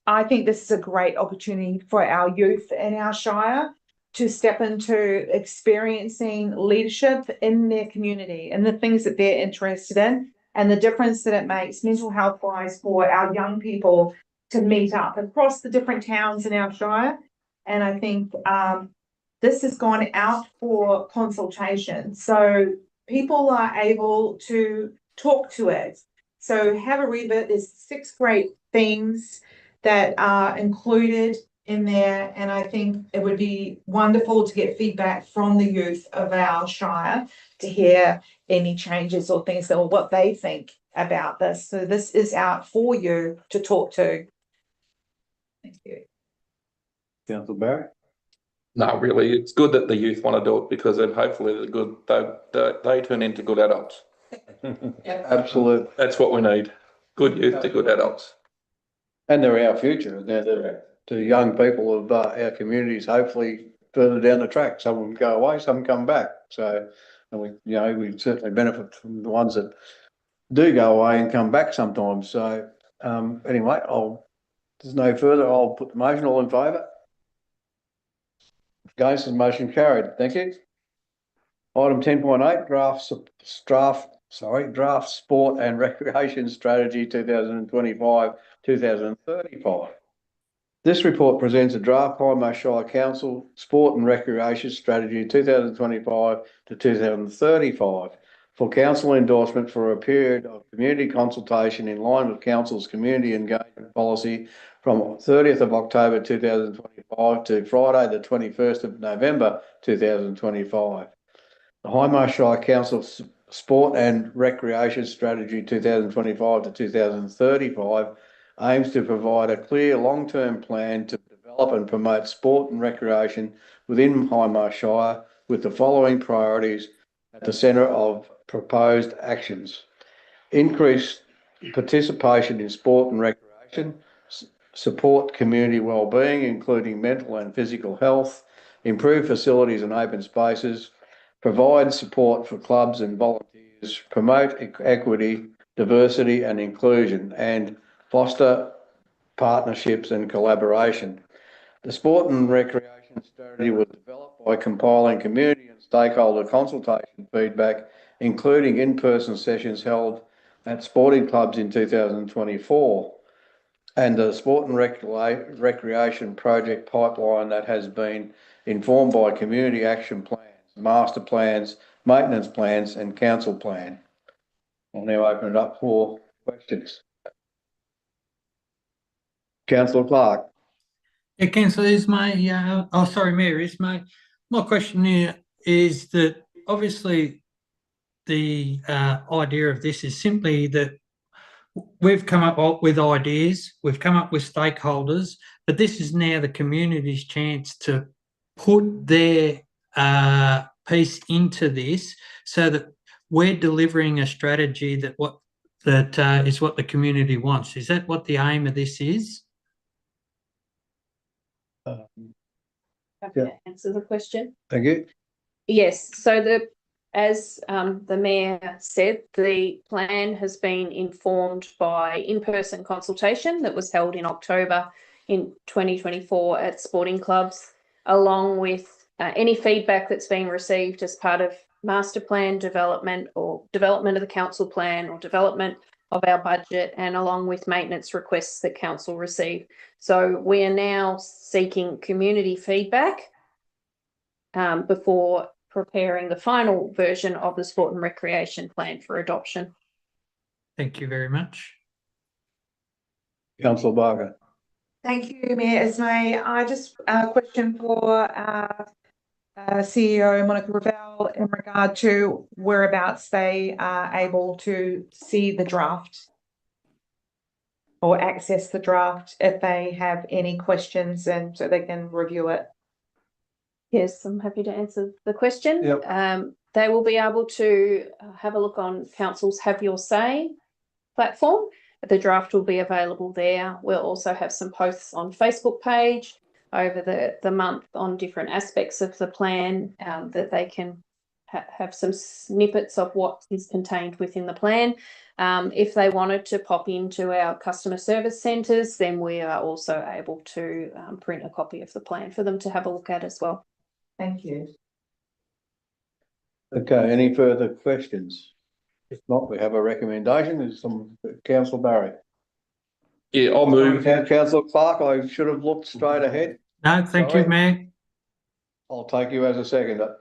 I think this is a great opportunity for our youth in our Shire to step into experiencing leadership in their community and the things that they're interested in and the difference that it makes mental health wise for our young people to meet up across the different towns in our Shire. And I think this has gone out for consultation. So people are able to talk to it. So have a read of it. There's 6 great themes that are included in there. And I think it would be wonderful to get feedback from the youth of our Shire to hear any changes or things that or what they think about this. So this is out for you to talk to. Thank you. Councillor Barry? No, really, it's good that the youth want to do it because then hopefully they turn into good adults. Absolutely. That's what we need. Good youth to good adults. And they're our future. They're the young people of our communities, hopefully further down the track. Some of them go away, some come back. So, and we certainly benefit from the ones that do go away and come back sometimes. So, anyway, there's no further. I'll put the motion. All in favour? Against, the motion carried. Thank you. Item 10.8, draft sport and recreation strategy 2025-2035. This report presents a draft Hindmarsh Shire Council sport and recreation strategy 2025 to 2035 for council endorsement for a period of community consultation in line with council's community engagement policy from 30th of October 2025 to Friday the 21st of November 2025. The Hindmarsh Shire Council Sport and Recreation Strategy 2025 to 2035 aims to provide a clear long-term plan to develop and promote sport and recreation within Hindmarsh Shire with the following priorities at the centre of proposed actions: increase participation in sport and recreation, support community wellbeing, including mental and physical health, improve facilities and open spaces, provide support for clubs and volunteers, promote equity, diversity and inclusion, and foster partnerships and collaboration. The sport and recreation strategy was developed by compiling community and stakeholder consultation feedback, including in-person sessions held at sporting clubs in 2024, and the sport and recreation project pipeline that has been informed by community action plans, master plans, maintenance plans and council plan. I'll now open it up for questions. Councillor Clark. Yeah, Councillor, Mayor, my question here is that obviously the idea of this is simply that we've come up with ideas, we've come up with stakeholders, but this is now the community's chance to put their piece into this so that we're delivering a strategy that is what the community wants. Is that what the aim of this is? Happy to answer the question. Thank you. Yes, so as the Mayor said, the plan has been informed by in-person consultation that was held in October in 2024 at sporting clubs, along with any feedback that's been received as part of master plan development or development of the council plan or development of our budget, and along with maintenance requests that council receive. So we are now seeking community feedback before preparing the final version of the sport and recreation plan for adoption. Thank you very much. Councillor Barker. Thank you, Mayor Ismay. I just a question for CEO Monica Ravel in regard to whereabouts they are able to see the draft or access the draft if they have any questions, and so they can review it. Yes, I'm happy to answer the question. Yep. They will be able to have a look on Council's Have Your Say platform. The draft will be available there. We'll also have some posts on Facebook page over the month on different aspects of the plan that they can have some snippets of what is contained within the plan. If they wanted to pop into our customer service centres, then we are also able to print a copy of the plan for them to have a look at as well. Thank you. Okay, any further questions? If not, we have a recommendation. There's some Councillor Barry. Yeah, I'll move. Councillor Clark, I should have looked straight ahead. No, thank you, Mayor. I'll take you as a seconder.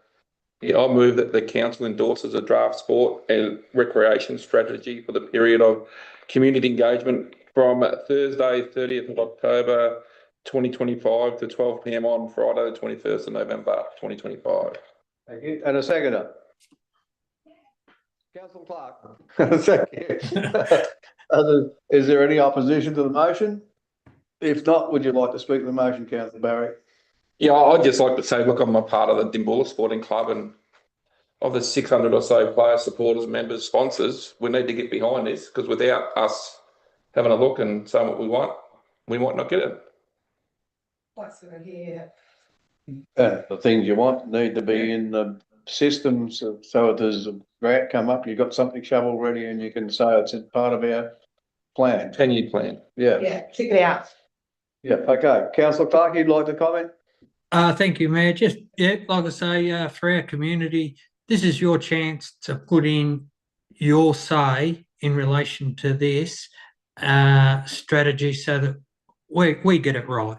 Yeah, I'll move that the council endorses a draft sport and recreation strategy for the period of community engagement from Thursday, 30th of October, 2025 to 12 p.m. on Friday, the 21st of November, 2025. Thank you. And a seconder. Councillor Clark. Thank you. Is there any opposition to the motion? If not, would you like to speak to the motion, Councillor Barry? Yeah, I'd just like to say, look, I'm a part of the Dimboola Sporting Club, and of the 600 or so players, supporters, members, sponsors, we need to get behind this, because without us having a look and saying what we want, we might not get it. The things you want need to be in the systems, so if there's a grant come up, you've got something shovel ready and you can say it's a part of our plan. 10-year plan. Yeah, Yeah, check it out. yeah, okay. Councillor Clark, you'd like to comment? Thank you, Mayor. Just, yeah, like I say, for our community, this is your chance to put in your say in relation to this strategy so that we get it right.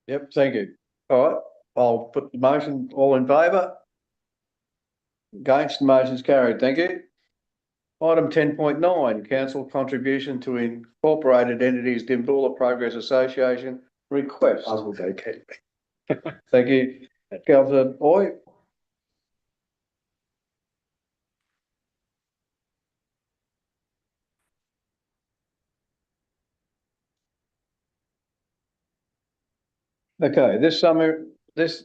Yep, thank you. All right, I'll put the motion, all in favour? Against, the motion's carried, thank you. Item 10.9, council contribution to incorporated entities Dimboola Progress Association request. I will vacate. Thank you. Councillor Boy. Okay, this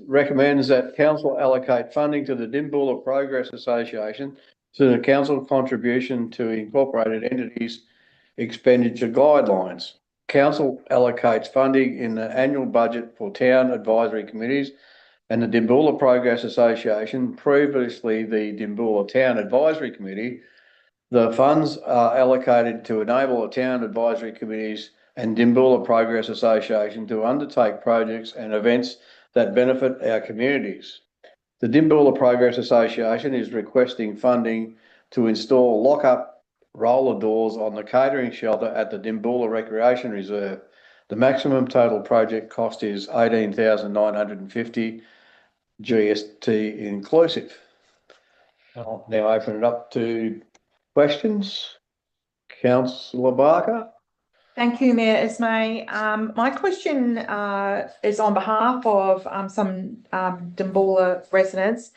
recommends that council allocate funding to the Dimboola Progress Association to the council contribution to incorporated entities expenditure guidelines. Council allocates funding in the annual budget for town advisory committees and the Dimboola Progress Association, previously the Dimboola Town Advisory Committee. The funds are allocated to enable the town advisory committees and Dimboola Progress Association to undertake projects and events that benefit our communities. The Dimboola Progress Association is requesting funding to install lock-up roller doors on the catering shelter at the Dimboola Recreation Reserve. The maximum total project cost is $18,950 GST inclusive. I'll now open it up to questions. Councillor Barker. Thank you, Mayor Ismay. My question is on behalf of some Dimboola residents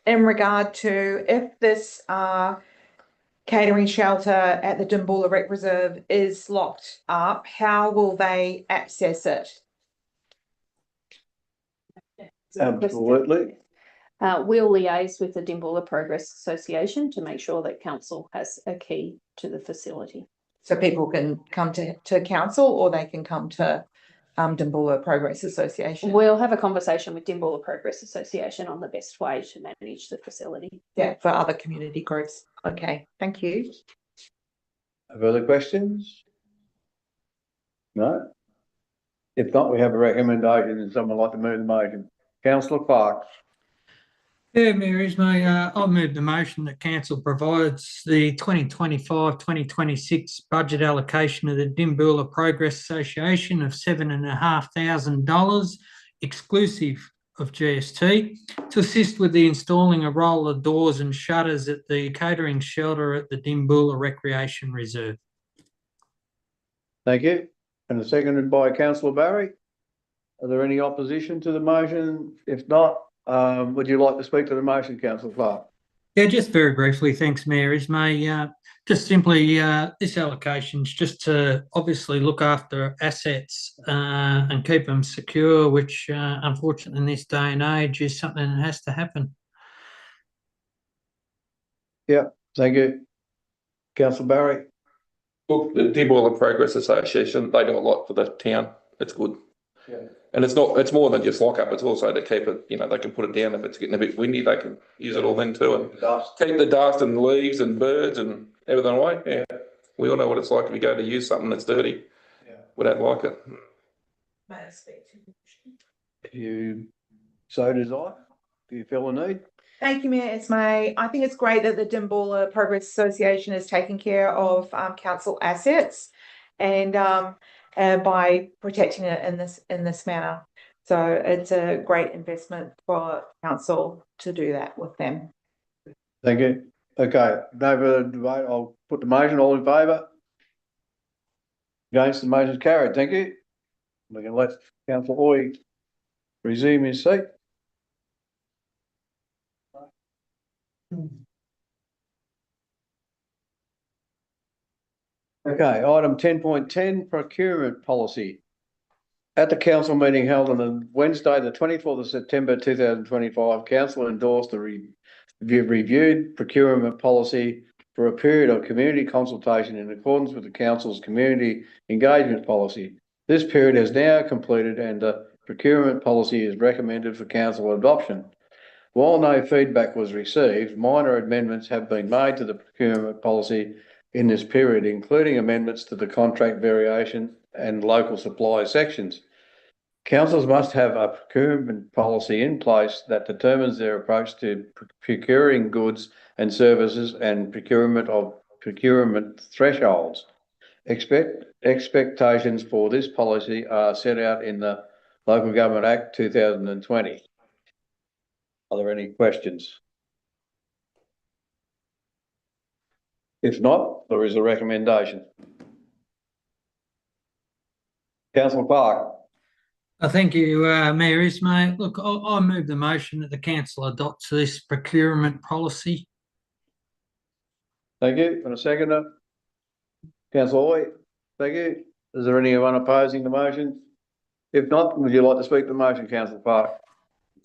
in regard to if this catering shelter at the Dimboola Rec Reserve is locked up, how will they access it? Absolutely. We'll liaise with the Dimboola Progress Association to make sure that council has a key to the facility. So people can come to council, or they can come to Dimboola Progress Association? We'll have a conversation with Dimboola Progress Association on the best way to manage the facility. Yeah, for other community groups. Okay, thank you. Further questions? No? If not, we have a recommendation and someone would like to move the motion. Councillor Clark. Yeah, Mayor Ismay, I'll move the motion that council provides the 2025-2026 budget allocation of the Dimboola Progress Association of $7,500 exclusive of GST to assist with the installing of roller doors and shutters at the catering shelter at the Dimboola Recreation Reserve. Thank you. And seconded by Councillor Barry. Are there any opposition to the motion? If not, would you like to speak to the motion, Councillor Clark? Yeah, just very briefly, thanks, Mayor Ismay. Just simply, this allocation is just to obviously look after assets and keep them secure, which unfortunately in this day and age is something that has to happen. Yeah, thank you. Councillor Barry. Look, the Dimboola Progress Association, they do a lot for the town. It's good. Yeah. And it's more than just lock up, it's also to keep it, they can put it down if it's getting a bit windy, they can use it all then too, and keep the dust and leaves and birds and everything away. Yeah. We all know what it's like if you go to use something that's dirty. Yeah. We don't like it. You so desire? Do you feel the need? Thank you, Mayor Ismay. I think it's great that the Dimboola Progress Association is taking care of council assets and by protecting it in this manner. So it's a great investment for council to do that with them. Thank you. Okay, no further debate. I'll put the motion. All in favour? Against, the motion is carried. Thank you. We can let Councillor Hoy resume his seat. Okay, item 10.10 procurement policy. At the council meeting held on Wednesday, the 24th of September 2025, council endorsed the reviewed procurement policy for a period of community consultation in accordance with the council's community engagement policy. This period has now completed and the procurement policy is recommended for council adoption. While no feedback was received, minor amendments have been made to the procurement policy in this period, including amendments to the contract variation and local supply sections. Councils must have a procurement policy in place that determines their approach to procuring goods and services and procurement thresholds. Expectations for this policy are set out in the Local Government Act 2020. Are there any questions? If not, there is a recommendation. Councillor Clark. Thank you, Mayor Ismay. Look, I move the motion that the council adopts this procurement policy. Thank you. And a seconder? Councillor Hoy. Thank you. Is there anyone opposing the motion? If not, would you like to speak to the motion, Councillor Clark?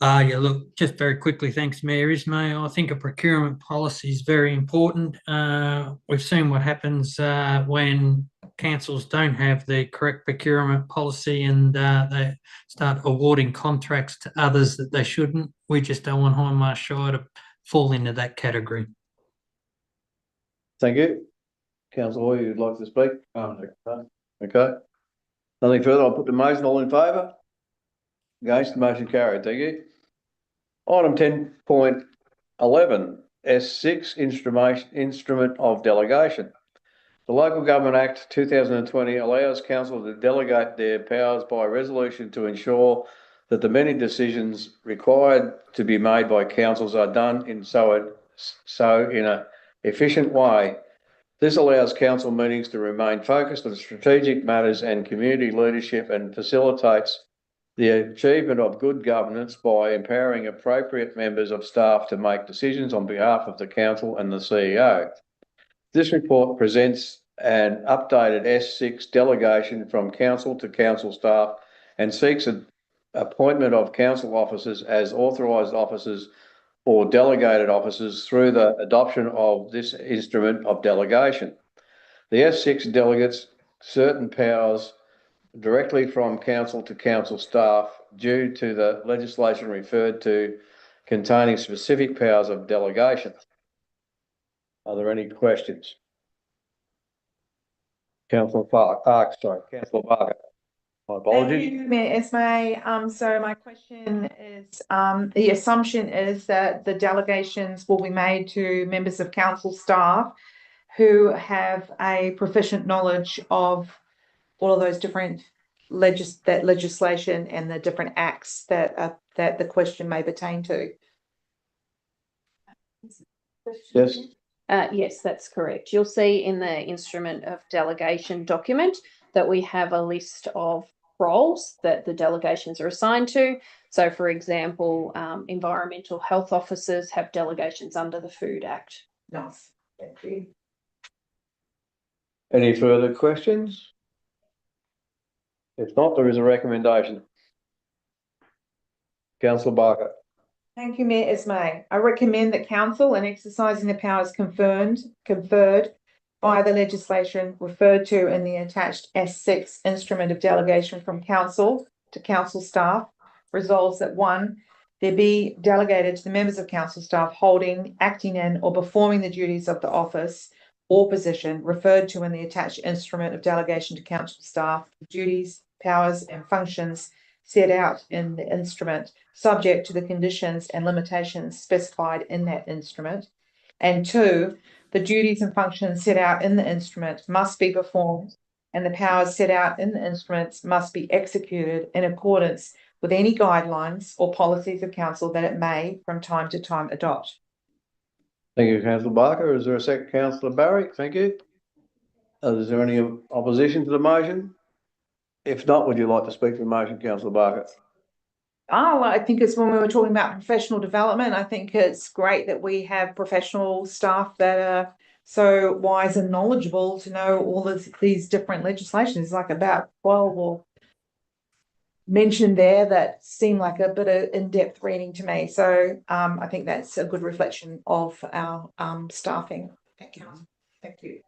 Yeah, look, just very quickly, thanks, Mayor Ismay. I think a procurement policy is very important. We've seen what happens when councils don't have the correct procurement policy and they start awarding contracts to others that they shouldn't. We just don't want Hindmarsh Shire to fall into that category. Thank you. Councillor Hoy, you'd like to speak? Okay. Nothing further. I'll put the motion. All in favour? Against, the motion carried. Thank you. Item 10.11, S6, Instrument of Delegation. The Local Government Act 2020 allows council to delegate their powers by resolution to ensure that the many decisions required to be made by councils are done in in an efficient way. This allows council meetings to remain focused on strategic matters and community leadership and facilitates the achievement of good governance by empowering appropriate members of staff to make decisions on behalf of the council and the CEO. This report presents an updated S6 delegation from council to council staff and seeks an appointment of council officers as authorised officers or delegated officers through the adoption of this instrument of delegation. The S6 delegates certain powers directly from council to council staff due to the legislation referred to containing specific powers of delegation. Are there any questions? Councillor Councillor Barker. My apologies. Thank you, Mayor Ismay. So my question is, the assumption is that the delegations will be made to members of council staff who have a proficient knowledge of all of those different legislation and the different acts that the question may pertain to. Yes. Yes, that's correct. You'll see in the instrument of delegation document that we have a list of roles that the delegations are assigned to. So, for example, environmental health officers have delegations under the Food Act. Nice. Thank you. Any further questions? If not, there is a recommendation. Councillor Barker. Thank you, Mayor Ismay. I recommend that council, in exercising the powers conferred by the legislation referred to in the attached S6 instrument of delegation from council to council staff, resolves that 1, there be delegated to the members of council staff holding, acting in, or performing the duties of the office or position referred to in the attached instrument of delegation to council staff, duties, powers, and functions set out in the instrument, subject to the conditions and limitations specified in that instrument. And 2, the duties and functions set out in the instrument must be performed, and the powers set out in the instruments must be executed in accordance with any guidelines or policies of council that it may from time to time adopt. Thank you, Councillor Barker. Is there a second, Councillor Barrick? Thank you. Is there any opposition to the motion? If not, would you like to speak to the motion, Councillor Barker? I think it's when we were talking about professional development. I think it's great that we have professional staff that are so wise and knowledgeable to know all of these different legislations, like about 12 or mentioned there that seem like a bit of in-depth reading to me. So I think that's a good reflection of our staffing at council. Thank you.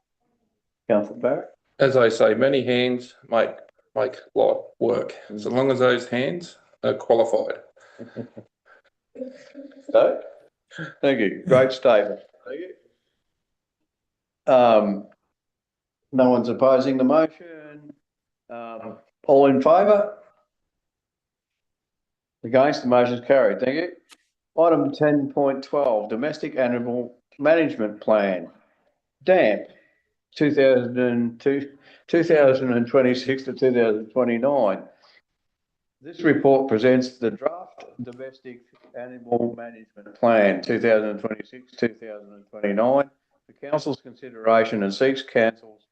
Councillor Barrett? As I say, many hands make light work, so long as those hands are qualified. So, thank you. Great statement. Thank you. No one's opposing the motion. All in favour? Against, the motion is carried. Thank you. Item 10.12, Domestic Animal Management Plan, DAMP, 2026 to 2029. This report presents the draft Domestic Animal Management Plan, 2026-2029, for Council's consideration and seeks Council's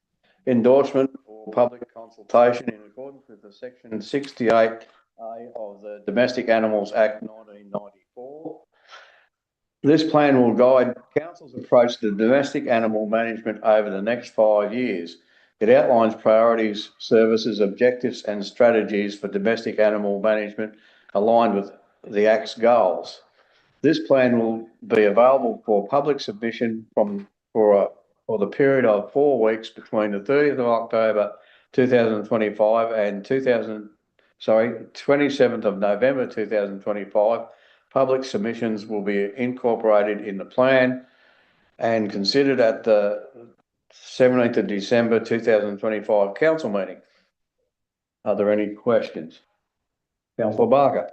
endorsement for public consultation in accordance with the Section 68A of the Domestic Animals Act 1994. This plan will guide Council's approach to domestic animal management over the next 5 years. It outlines priorities, services, objectives and strategies for domestic animal management aligned with the Act's goals. This plan will be available for public submission for the period of 4 weeks between the 30th of October 2025 and 27th of November 2025. Public submissions will be incorporated in the plan and considered at the 17th of December 2025 council meeting. Are there any questions? Councillor Barker.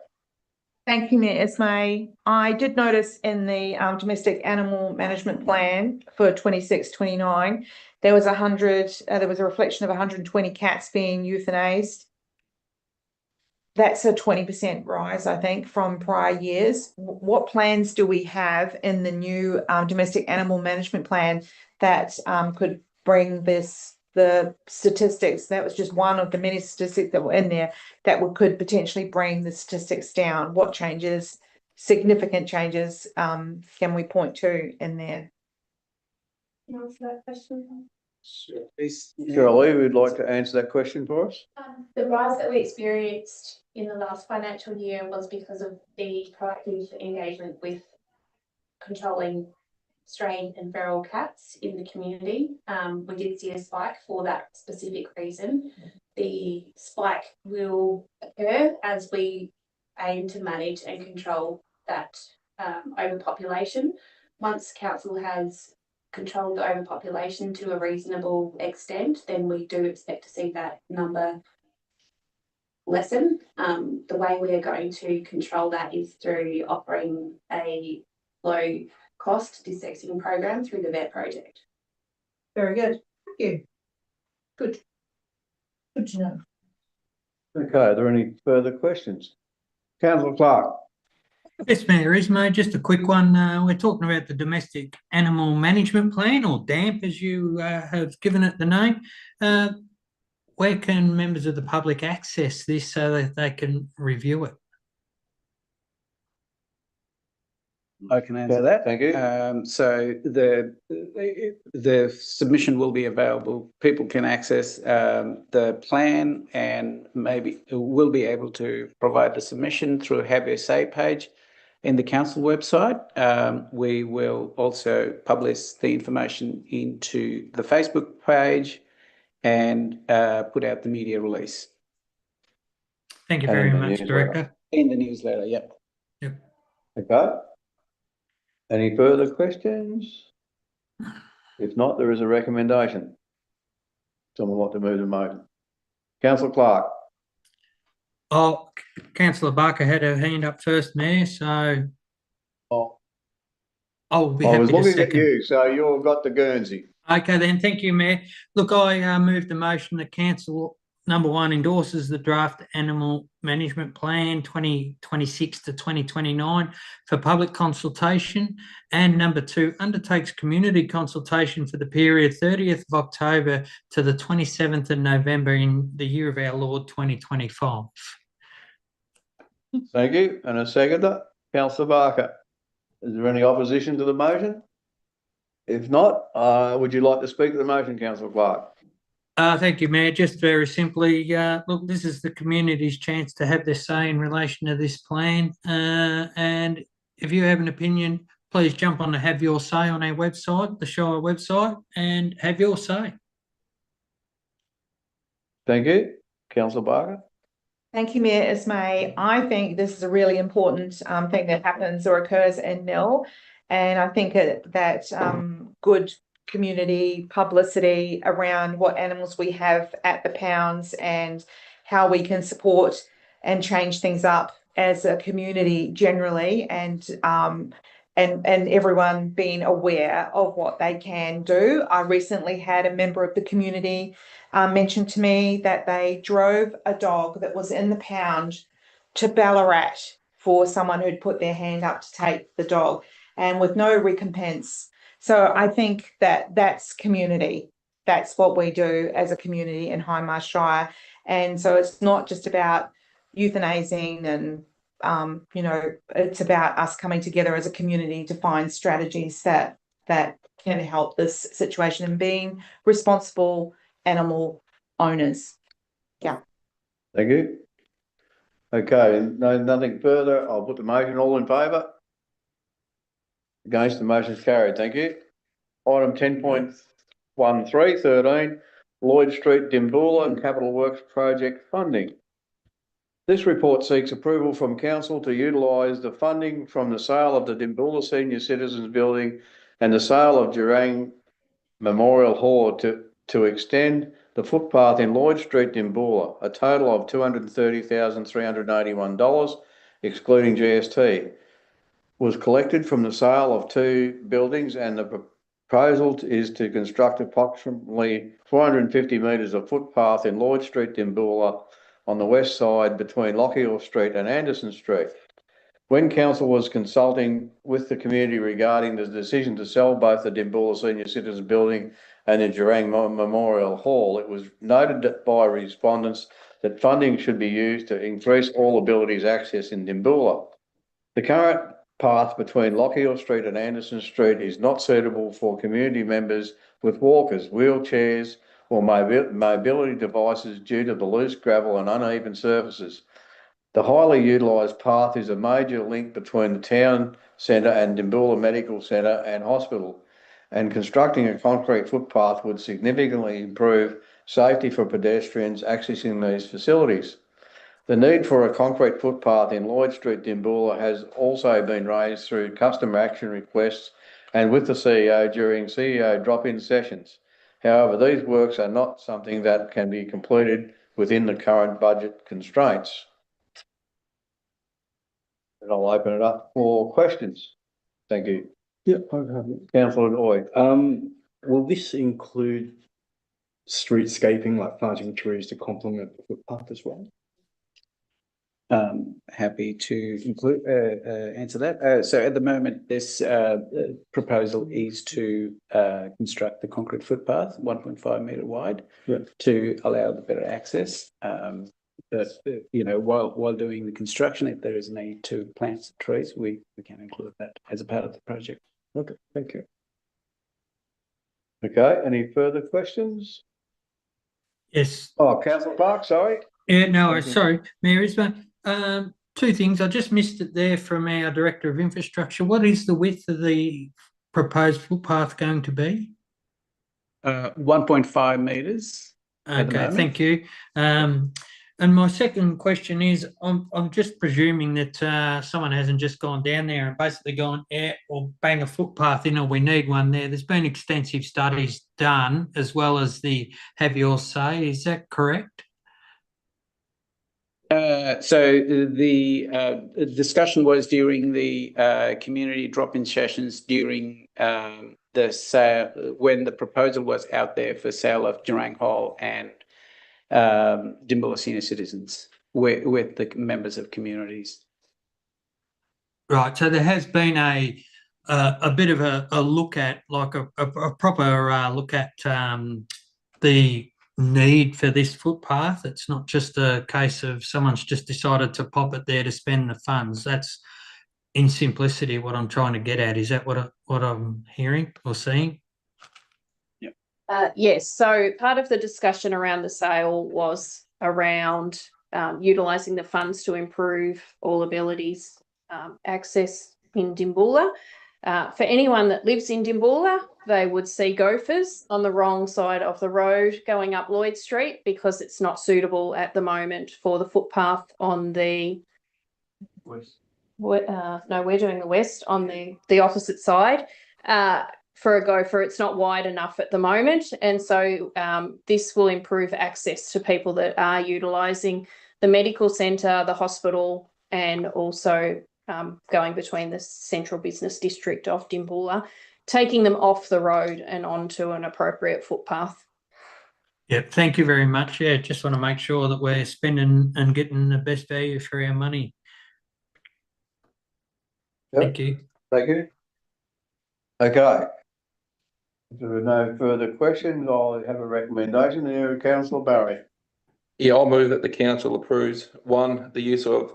Thank you, Mayor Ismay. I did notice in the domestic animal management plan for 26-29, there was a reflection of 120 cats being euthanized. That's a 20% rise, I think, from prior years. What plans do we have in the new domestic animal management plan that could bring the statistics? That was just one of the many statistics that were in there that could potentially bring the statistics down. What changes, significant changes, can we point to in there? Can you answer that question? Sure, please. Shirley, would like to answer that question for us? The rise that we experienced in the last financial year was because of the proactive engagement with controlling stray and feral cats in the community. We did see a spike for that specific reason. The spike will occur as we aim to manage and control that overpopulation. Once council has controlled the overpopulation to a reasonable extent, then we do expect to see that number lessen. The way we are going to control that is through offering a low cost dissecting program through the vet project. Very good. Thank you. Good. Good to know. Okay, are there any further questions? Councillor Clark. Yes, Mayor Ismay, just a quick one. We're talking about the Domestic Animal Management Plan, or DAMP, as you have given it the name. Where can members of the public access this so that they can review it? I can answer that. Thank you. So the submission will be available. People can access the plan and maybe will be able to provide the submission through a Have Your Say page in the council website. We will also publish the information into the Facebook page and put out the media release. Thank you very much, Director. In the newsletter, yep. Yep. Okay. Any further questions? If not, there is a recommendation. Someone want to move the motion? Councillor Clark. Oh, Councillor Barker had her hand up first, Mayor, so I'll be I happy was to looking at second. you, so you've got the Guernsey. Okay then, thank you, Mayor. Look, I move the motion that council, number one, endorses the draft Animal Management Plan 2026 to 2029 for public consultation, and number two, undertakes community consultation for the period 30th of October to the 27th of November in the year of our Lord 2025. Thank you. And a seconder, councillor Barker. Is there any opposition to the motion? If not, would you like to speak to the motion, councillor Clark? Thank you, Mayor. Just very simply, look, this is the community's chance to have their say in relation to this plan. And if you have an opinion, please jump on to Have Your Say on our website, the Shire website, and have your say. Thank you. Councillor Barker? Thank you, Mayor Ismay. I think this is a really important thing that happens or occurs in Nil. And I think that good community publicity around what animals we have at the pounds and how we can support and change things up as a community generally, and everyone being aware of what they can do. I recently had a member of the community mentioned to me that they drove a dog that was in the pound to Ballarat for someone who'd put their hand up to take the dog, and with no recompense. So I think that that's community. That's what we do as a community in Hindmarsh Shire. And so it's not just about euthanizing and it's about us coming together as a community to find strategies that can help this situation and being responsible animal owners. Yeah. Thank you. Okay, nothing further. I'll put the motion. All in favour? Against, the motion is carried. Thank you. Item 10.13, 13, Lloyd Street, Dimboola and Capital Works Project funding. This report seeks approval from council to utilise the funding from the sale of the Dimboola Senior Citizens Building and the sale of Jurang Memorial Hall to extend the footpath in Lloyd Street, Dimboola, a total of $230,381, excluding GST, was collected from the sale of 2 buildings, and the proposal is to construct approximately 450 metres of footpath in Lloyd Street, Dimboola, on the west side between Lockyer Street and Anderson Street. When council was consulting with the community regarding the decision to sell both the Dimboola Senior Citizens Building and the Jurang Memorial Hall, it was noted by respondents that funding should be used to increase all abilities access in Dimboola. The current path between Lockyer Street and Anderson Street is not suitable for community members with walkers, wheelchairs or mobility devices due to the loose gravel and uneven surfaces. The highly utilised path is a major link between the town centre and Dimboola Medical Centre and Hospital, and constructing a concrete footpath would significantly improve safety for pedestrians accessing these facilities. The need for a concrete footpath in Lloyd Street, Dimboola has also been raised through customer action requests and with the CEO during CEO drop-in sessions. However, these works are not something that can be completed within the current budget constraints. And I'll open it up for questions. Thank you. Yeah, I have it. Councillor Oy. Will this include streetscaping, like planting trees to complement the footpath as well? Happy to include answer that. So at the moment, this proposal is to construct the concrete footpath, 1.5 metre wide, to allow the better access. But while doing the construction, if there is a need to plant some trees, we can include that as a part of the project. Okay, thank you. Okay, any further questions? Yes. Oh, Councillor Clark, sorry. Yeah, no, sorry, Mayor Ismay. 2 things. I just missed it there from our Director of Infrastructure. What is the width of the proposed footpath going to be? 1.5 metres. Okay, thank you. And my second question is, I'm just presuming that someone hasn't just gone down there and basically gone, yeah, or bang a footpath in, or we need one there. There's been extensive studies done as well as the Have Your Say. Is that correct? So the discussion was during the community drop-in sessions during the sale, when the proposal was out there for sale of Jurang Hall and Dimboola Senior Citizens with the members of communities. Right. So there has been a bit of a look at, like a proper look at the need for this footpath. It's not just a case of someone's just decided to pop it there to spend the funds. That's in simplicity what I'm trying to get at. Is that what I'm hearing or seeing? Yes, so part of the discussion around the sale was around utilising the funds to improve all abilities access in Dimboola. For anyone that lives in Dimboola, they would see gophers on the wrong side of the road going up Lloyd Street because it's not suitable at the moment for the footpath on the West. no, we're doing the west on the opposite side. For a gopher, it's not wide enough at the moment, and so this will improve access to people that are utilising the medical centre, the hospital, and also going between the central business district of Dimboola, taking them off the road and onto an appropriate footpath. Yeah, thank you very much. Yeah, just want to make sure that we're spending and getting the best value for our money. Yep. Thank you. Thank you. Okay. If there are no further questions, I'll have a recommendation here, Councillor Barry. Yeah, I'll move that the council approves, one, the use of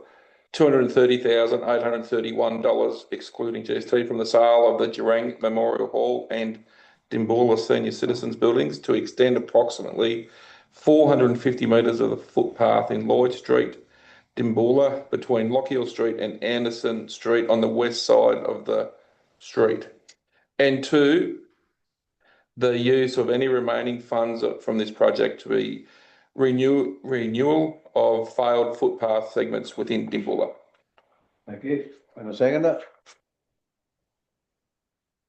$230,831 excluding GST from the sale of the Jurang Memorial Hall and Dimboola Senior Citizens buildings to extend approximately 450 metres of the footpath in Lloyd Street, Dimboola, between Lockhill Street and Anderson Street on the west side of the street. And two, the use of any remaining funds from this project to be renewal of failed footpath segments within Dimboola. Thank you. And a seconder?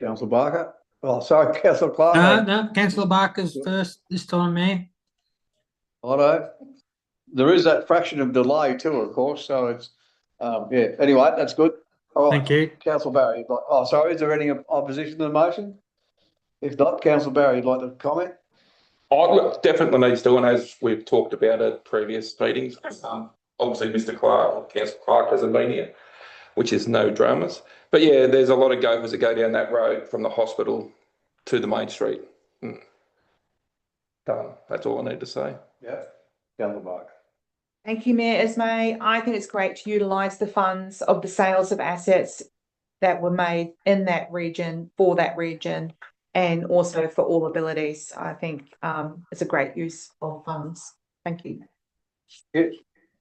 Councillor Barker? Oh, sorry, Councillor Clark. No, Councillor Barker's first this time, Mayor. Righto. There is that fraction of delay too, of course, so it's, yeah, anyway, that's good. All right. Thank you. Councillor Barry, oh, sorry, is there any opposition to the motion? If not, Councillor Barry, you'd like to comment? Look, definitely needs to, and as we've talked about at previous meetings, obviously Mr. Clark, Councillor Clark hasn't been here, which is no dramas. But yeah, there's a lot of gophers that go down that road from the hospital to the main street. Done. That's all I need to say. Yeah. Councillor Barker. Thank you, Mayor Ismay. I think it's great to utilise the funds of the sales of assets that were made in that region for that region and also for all abilities. I think it's a great use of funds. Thank you. Good.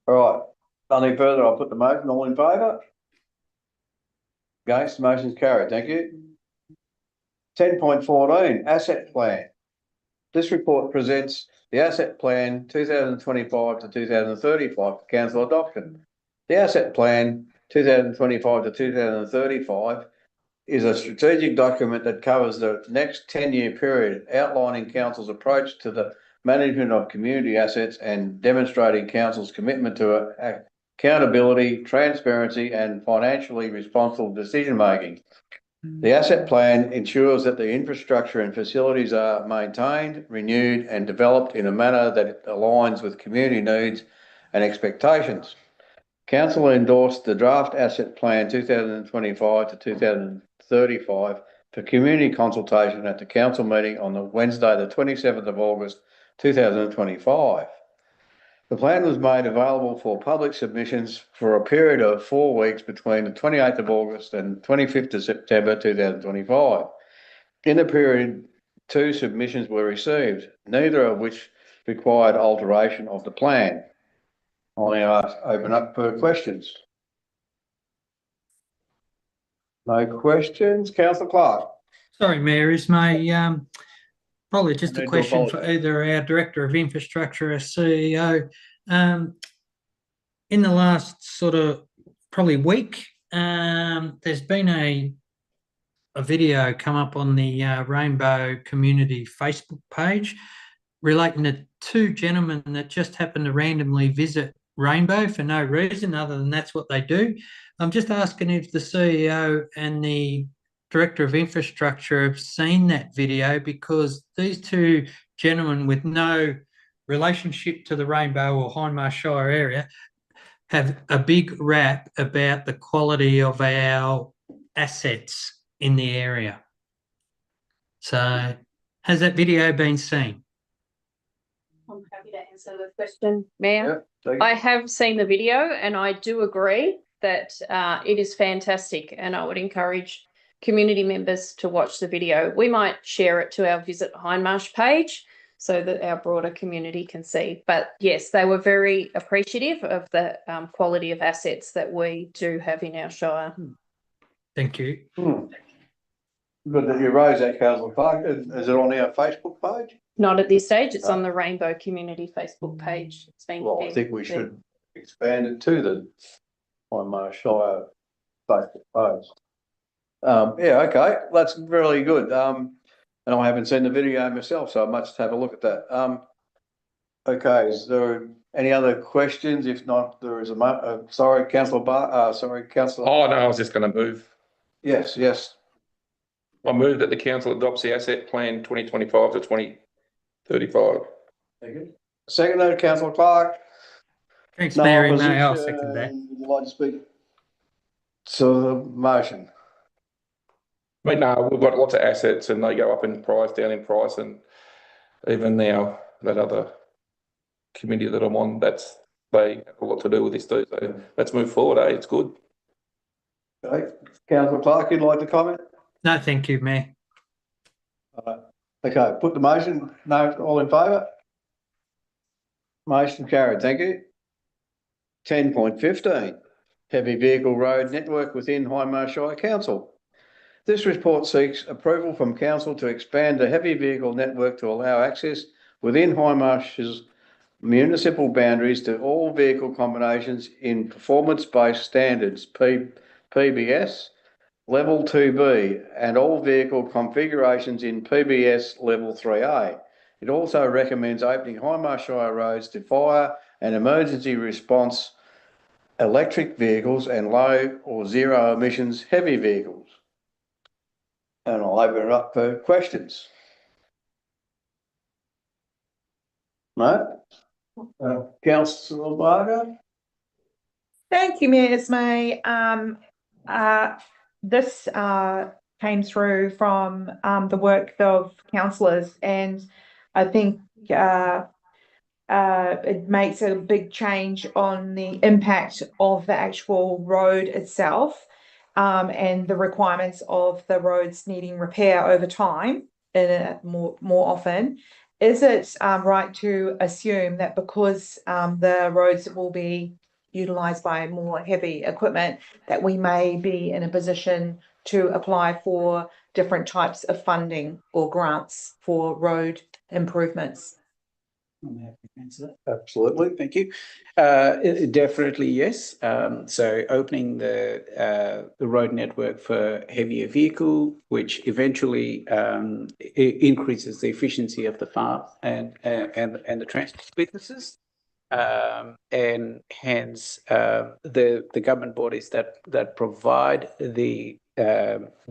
All right. Nothing further. I'll put the motion. All in favour? Against, motion's carried. Thank you. 10.14, asset plan. This report presents the asset plan 2025 to 2035 for council adoption. The asset plan 2025 to 2035 is a strategic document that covers the next 10-year period, outlining council's approach to the management of community assets and demonstrating council's commitment to accountability, transparency and financially responsible decision-making. The asset plan ensures that the infrastructure and facilities are maintained, renewed and developed in a manner that aligns with community needs and expectations. Council endorsed the draft asset plan 2025 to 2035 for community consultation at the council meeting on the Wednesday, the 27th of August, 2025. The plan was made available for public submissions for a period of 4 weeks between the 28th of August and 25th of September 2025. In the period, 2 submissions were received, neither of which required alteration of the plan. I'll now open up for questions. No questions? Councillor Clark. Sorry, Mayor, is my probably just a question for either our Director of Infrastructure or CEO. In the last sort of probably week, there's been a video come up on the Rainbow Community Facebook page relating to 2 gentlemen that just happened to randomly visit Rainbow for no reason other than that's what they do. I'm just asking if the CEO and the Director of Infrastructure have seen that video, because these 2 gentlemen with no relationship to the Rainbow or Hindmarsh Shire area have a big rap about the quality of our assets in the area. So has that video been seen? I'm happy to answer the question, Mayor. Yeah, take it. I have seen the video and I do agree that it is fantastic, and I would encourage community members to watch the video. We might share it to our Visit Hindmarsh page so that our broader community can see. But yes, they were very appreciative of the quality of assets that we do have in our shire. Thank you. Good that you raised that, Councillor Clark. Is it on our Facebook page? Not at this stage. It's on the Rainbow Community Facebook page. It's been Well, I think we should expand it to the Hindmarsh Shire Facebook page. Yeah, okay, that's really good. And I haven't seen the video myself, so I must have a look at that. Okay, is there any other questions? If not, there is sorry, Councillor. Oh, no, I was just going to move. Yes. I move that the council adopts the asset plan 2025 to 2035. Thank you. Seconded, Councillor Clark. Thanks, No Mary. May opposition. I'll second that. Would you like to speak to the motion? I mean, no, we've got lots of assets and they go up in price, down in price, and even now that other committee that I'm on, they have a lot to do with this too. So let's move forward, It's good. Okay, Councillor Clark, you'd like to comment? No, thank you, Mayor. Okay, put the motion. No, all in favour? Motion carried, thank you. 10.15, heavy vehicle road network within Hindmarsh Shire Council. This report seeks approval from council to expand the heavy vehicle network to allow access within Hindmarsh's municipal boundaries to all vehicle combinations in performance-based standards, PBS, Level 2B, and all vehicle configurations in PBS Level 3A. It also recommends opening Hindmarsh Shire roads to fire and emergency response electric vehicles and low or zero emissions heavy vehicles. And I'll open it up for questions. No? Councillor Barger? Thank you, Mayor Ismay. This came through from the work of councillors, and I think it makes a big change on the impact of the actual road itself, and the requirements of the roads needing repair over time more often. Is it right to assume that because the roads will be utilised by more heavy equipment, that we may be in a position to apply for different types of funding or grants for road improvements? I'm happy to answer that. Absolutely. Thank you. Definitely yes. So opening the road network for heavier vehicle, which eventually increases the efficiency of the farm and the transport businesses, and hence the government bodies that provide the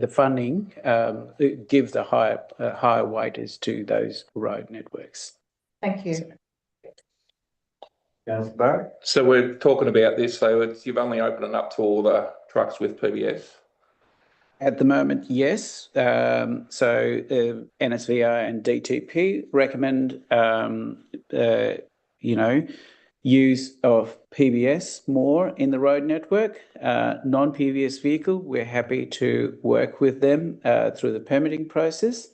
funding give the higher weightage to those road networks. Thank you. Councillor Barrett? So we're talking about this, so you've only opened it up to all the trucks with PBS? At the moment, yes. So NSVR and DTP recommend, use of PBS more in the road network. Non-PBS vehicle, we're happy to work with them through the permitting process.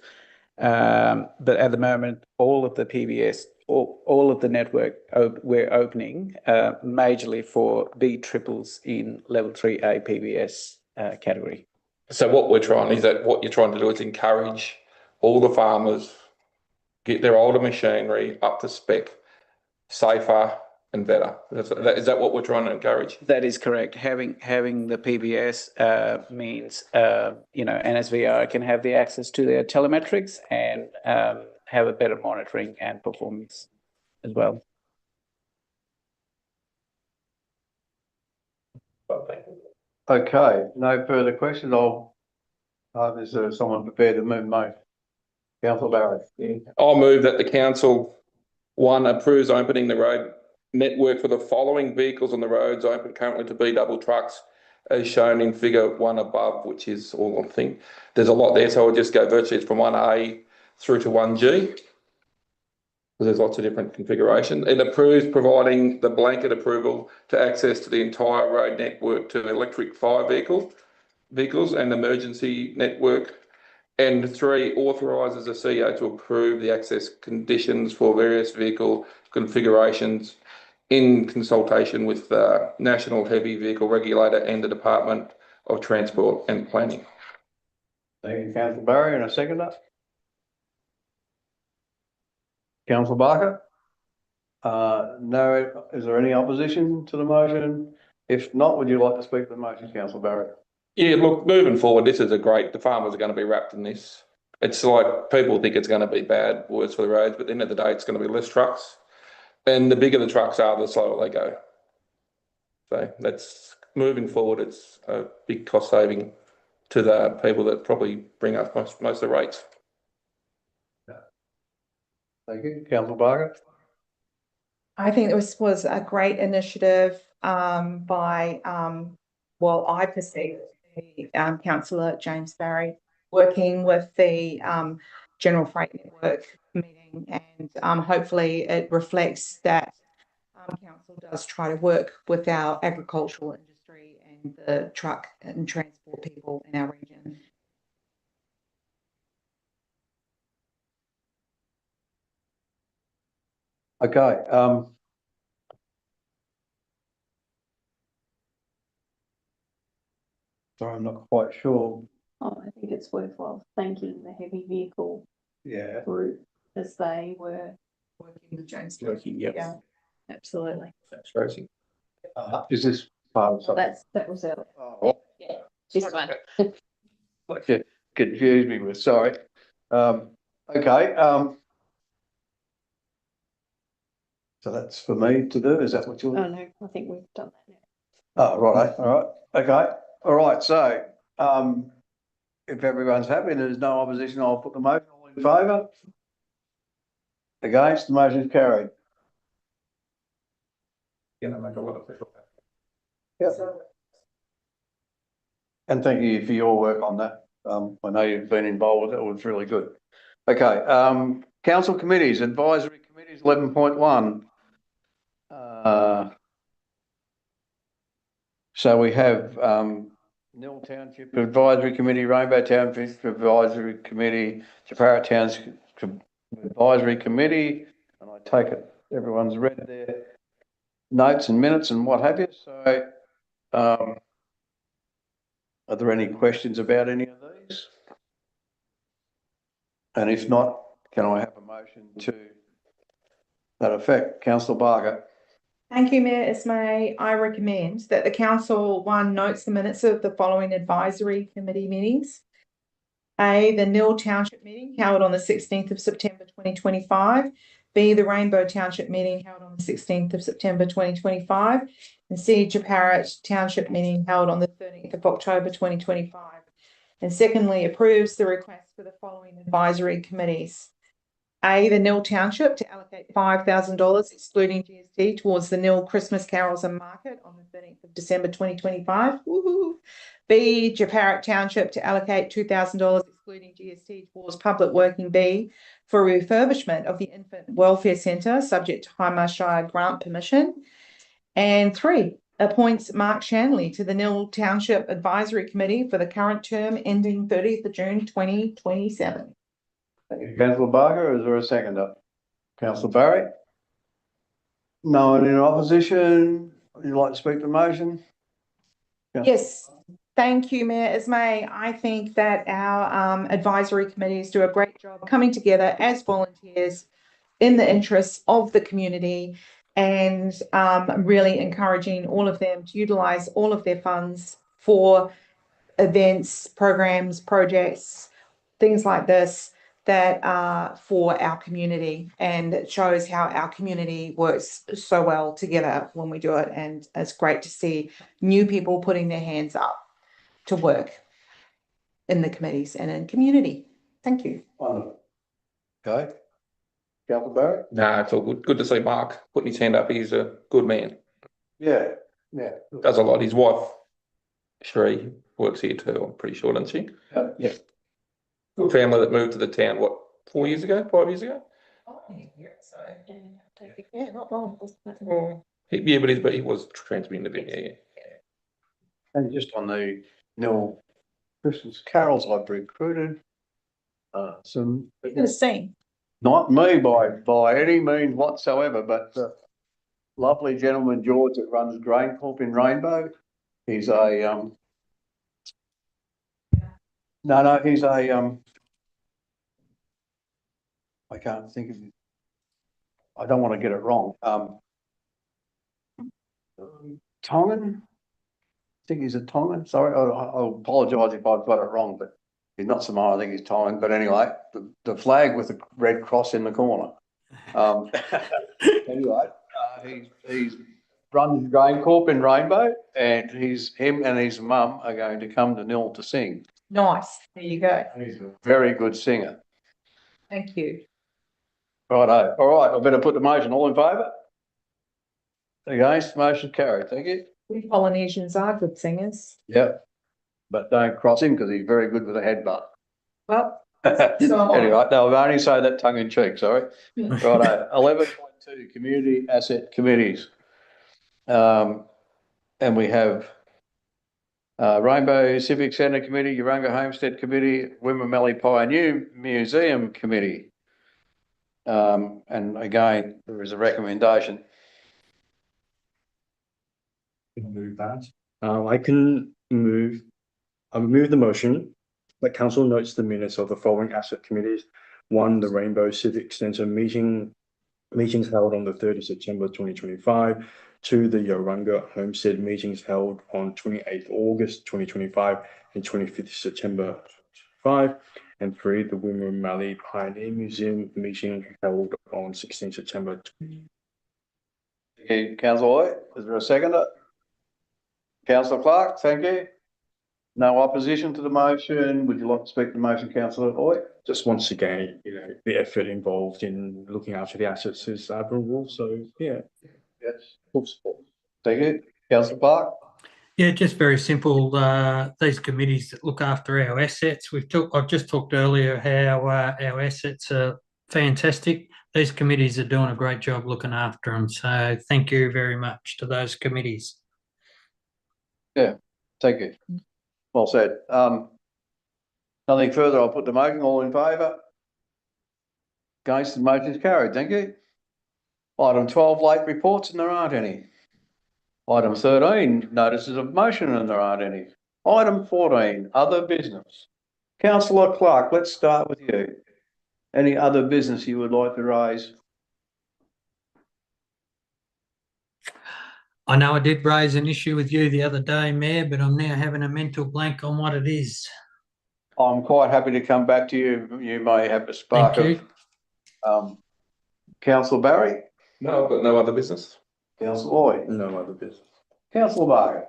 But at the moment, all of the PBS, all of the network we're opening majorly for B triples in Level 3A PBS category. So what you're trying to do is encourage all the farmers get their older machinery up to spec, safer and better. Is that what we're trying to encourage? That is correct. Having the PBS means NSVR can have the access to their telemetrics and have a better monitoring and performance as well. Okay, no further questions. Is there someone prepared to move motion? Councillor Barrett. I'll move that the council, 1, approves opening the road network for the following vehicles on the roads open currently to B double trucks, as shown in figure 1 above, which is all one thing. There's a lot there, so I'll just go virtually from 1A through to 1G. because there's lots of different configuration. It approves providing the blanket approval to access to the entire road network to electric fire vehicles and emergency network. And 3, authorises the CEO to approve the access conditions for various vehicle configurations in consultation with the National Heavy Vehicle Regulator and the Department of Transport and Planning. Thank you, councillor Barry, and a seconder. Councillor Barker? No, is there any opposition to the motion? If not, would you like to speak to the motion, councillor Barry? Yeah, look, moving forward, this is the farmers are going to be wrapped in this. It's like people think it's going to be bad, worse for the roads, but at the end of the day, it's going to be less trucks. And the bigger the trucks are, the slower they go. So that's moving forward. It's a big cost saving to the people that probably bring up most of the rates. Thank you, councillor Barker. I think this was a great initiative by, well, I perceive the councillor James Barry working with the General Freight Network meeting, and hopefully it reflects that council does try to work with our agricultural industry and the truck and transport people in our region. Okay, sorry, I'm not quite sure. Oh, I think it's worthwhile thanking the heavy vehicle Yeah. group as they were Working with James. Working, yep. Yeah, absolutely. That's crazy. Is this part of So something? that was it. Oh, Yeah, this one. what you confused me with, sorry. Okay, so that's for me to do, is that what you're? Oh, no, I think we've done that now. Oh, right, all right, okay, all right, so, if everyone's happy and there's no opposition, I'll put the motion. All in favour? Against, the motion is carried. Gonna make a lot of people happy. Yep. And thank you for your work on that. I know you've been involved with it, it was really good. Okay, council committees, advisory committees, 11.1. So we have, Nil Township Advisory Committee, Rainbow Township Advisory Committee, Chaparra Township Advisory Committee, and I take it everyone's read their notes and minutes and what have you. So, are there any questions about any of these? And if not, can I have a motion to that effect? Councillor Barker. Thank you, Mayor Ismay. I recommend that the council, 1, notes the minutes of the following advisory committee meetings. A, the Nil Township meeting held on the 16th of September 2025. B, the Rainbow Township meeting held on the 16th of September 2025. And C, Chaparra Township meeting held on the 13th of October 2025. And secondly, approves the request for the following advisory committees. A, the Nil Township to allocate $5,000 excluding GST towards the Nil Christmas Carols and Market on the 13th of December 2025. Woohoo. B, Chaparra Township to allocate $2,000 excluding GST towards Public Working B for refurbishment of the Infant Welfare Centre subject to Hindmarsh Shire grant permission. And 3, appoints Mark Shanley to the Nil Township Advisory Committee for the current term ending 30th of June 2027. Thank you, councillor Barker. Is there a seconder? Councillor Barry? No one in opposition? Would you like to speak to the motion? Yes, thank you, Mayor Ismay. I think that our advisory committees do a great job coming together as volunteers in the interests of the community, and really encouraging all of them to utilise all of their funds for events, programs, projects, things like this that are for our community, and it shows how our community works so well together when we do it, and it's great to see new people putting their hands up to work in the committees and in community. Thank you. Wonderful. Okay. Councillor Barry? No, it's all good. Good to see Mark putting his hand up. He's a good man. Yeah, yeah. Does a lot. His wife, Sheree, works here too, I'm pretty sure, doesn't she? Yeah. Good family that moved to the town, what, 4 years ago, 5 years ago? Yeah, not long. Yeah, but he was transmitting the video, yeah. And just on the Nil Christmas carols, I've recruited some, You're gonna sing. not me by any means whatsoever, but the lovely gentleman George that runs Grain Corp in Rainbow. He's a no, he's a I can't think of, I don't want to get it wrong. Tongan? I think he's a Tongan. Sorry, I apologise if I've got it wrong, but he's not Samoan. I think he's Tongan. But anyway, the flag with the red cross in the corner. Anyway, he's runs Grain Corp in Rainbow, and him and his mum are going to come to Nil to sing. Nice. There you go. And he's a very good singer. Thank you. Righto. All right, I better put the motion. All in favour? Against? Motion carried. Thank you. We Polynesians are good singers. Yep. But don't cross him because he's very good with a headbutt. Well, Anyway, no, I've only say that tongue in cheek, sorry. Righto. 11.2, community asset committees. And we have Rainbow Civic Centre Committee, Urunga Homestead Committee, Wimmera Pioneer Museum Committee. And again, there is a recommendation. Move that. I move the motion that council notes the minutes of the following asset committees. 1, the Rainbow Civic Centre meetings held on the 3rd of September 2025. 2, the Urunga Homestead meetings held on 28th August 2025 and 25th September 2025. And 3, the Wimmera Pioneer Museum meeting held on 16th September. Okay, Councillor Hoy, is there a seconder? Councillor Clark, thank you. No opposition to the motion. Would you like to speak to the motion, Councillor Hoy? Just once again, the effort involved in looking after the assets is admirable. So yeah. Yes. Full support. Thank you. Councillor Clark? Yeah, just very simple. These committees that look after our assets. I've just talked earlier how our assets are fantastic. These committees are doing a great job looking after them. So thank you very much to those committees. Yeah, thank you. Well said. Nothing further. I'll put the motion. All in favour? Against? The motion is carried. Thank you. Item 12, late reports, and there aren't any. Item 13, notices of motion, and there aren't any. Item 14, other business. Councillor Clark, let's start with you. Any other business you would like to raise? I know I did raise an issue with you the other day, Mayor, but I'm now having a mental blank on what it is. I'm quite happy to come back to you. You may have a spark of Councillor Barry. No, I've got no other business. Councillor Lloyd. No other business. Councillor Barker.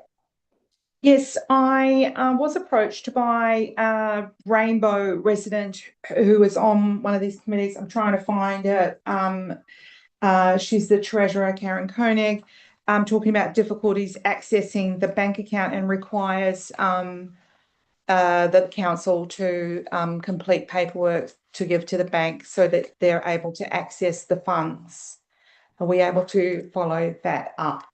Yes, I was approached by a Rainbow resident who was on one of these committees. I'm trying to find it. She's the treasurer, Karen Koenig, talking about difficulties accessing the bank account and requires the council to complete paperwork to give to the bank so that they're able to access the funds. Are we able to follow that up?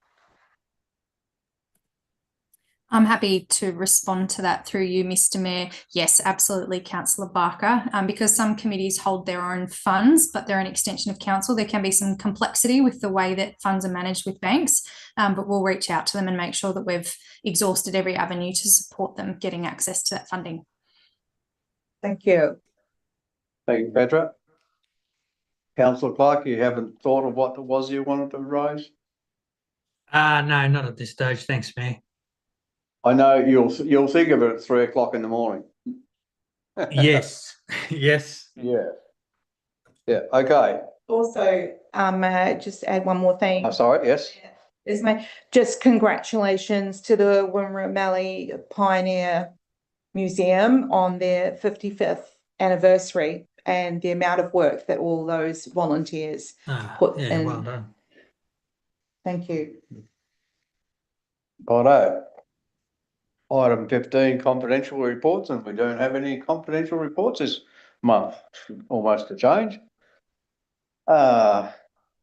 I'm happy to respond to that through you, Mr. Mayor. Yes, absolutely, Councillor Barker. Because some committees hold their own funds, but they're an extension of council, there can be some complexity with the way that funds are managed with banks, but we'll reach out to them and make sure that we've exhausted every avenue to support them getting access to that funding. Thank you. Thank you, Petra. Councillor Clark, you haven't thought of what it was you wanted to raise? No, not at this stage. Thanks, Mayor. I know you'll think of it at 3 o'clock in the morning. Yes, yes. Yeah. Yeah, okay. Also, just add one more thing. I'm sorry, yes. Just congratulations to the Wimmera Pioneer Museum on their 55th anniversary and the amount of work that all those volunteers put in. Well done. Thank you. Righto. Item 15, confidential reports, and we don't have any confidential reports this month. Almost a change.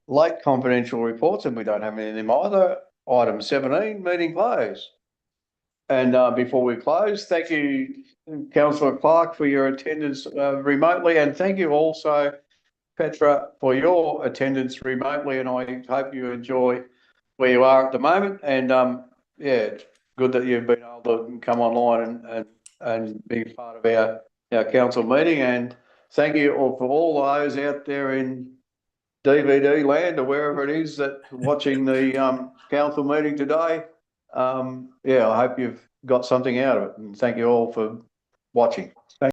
Late confidential reports, and we don't have any of them either. Item 17, meeting closed. And before we close, thank you, Councillor Clark, for your attendance remotely, and thank you also, Petra, for your attendance remotely. And I hope you enjoy where you are at the moment. And yeah, it's good that you've been able to come online and be part of our council meeting. And thank you all for all those out there in DVD land or wherever it is that watching the council meeting today. Yeah, I hope you've got something out of it, and thank you all for watching.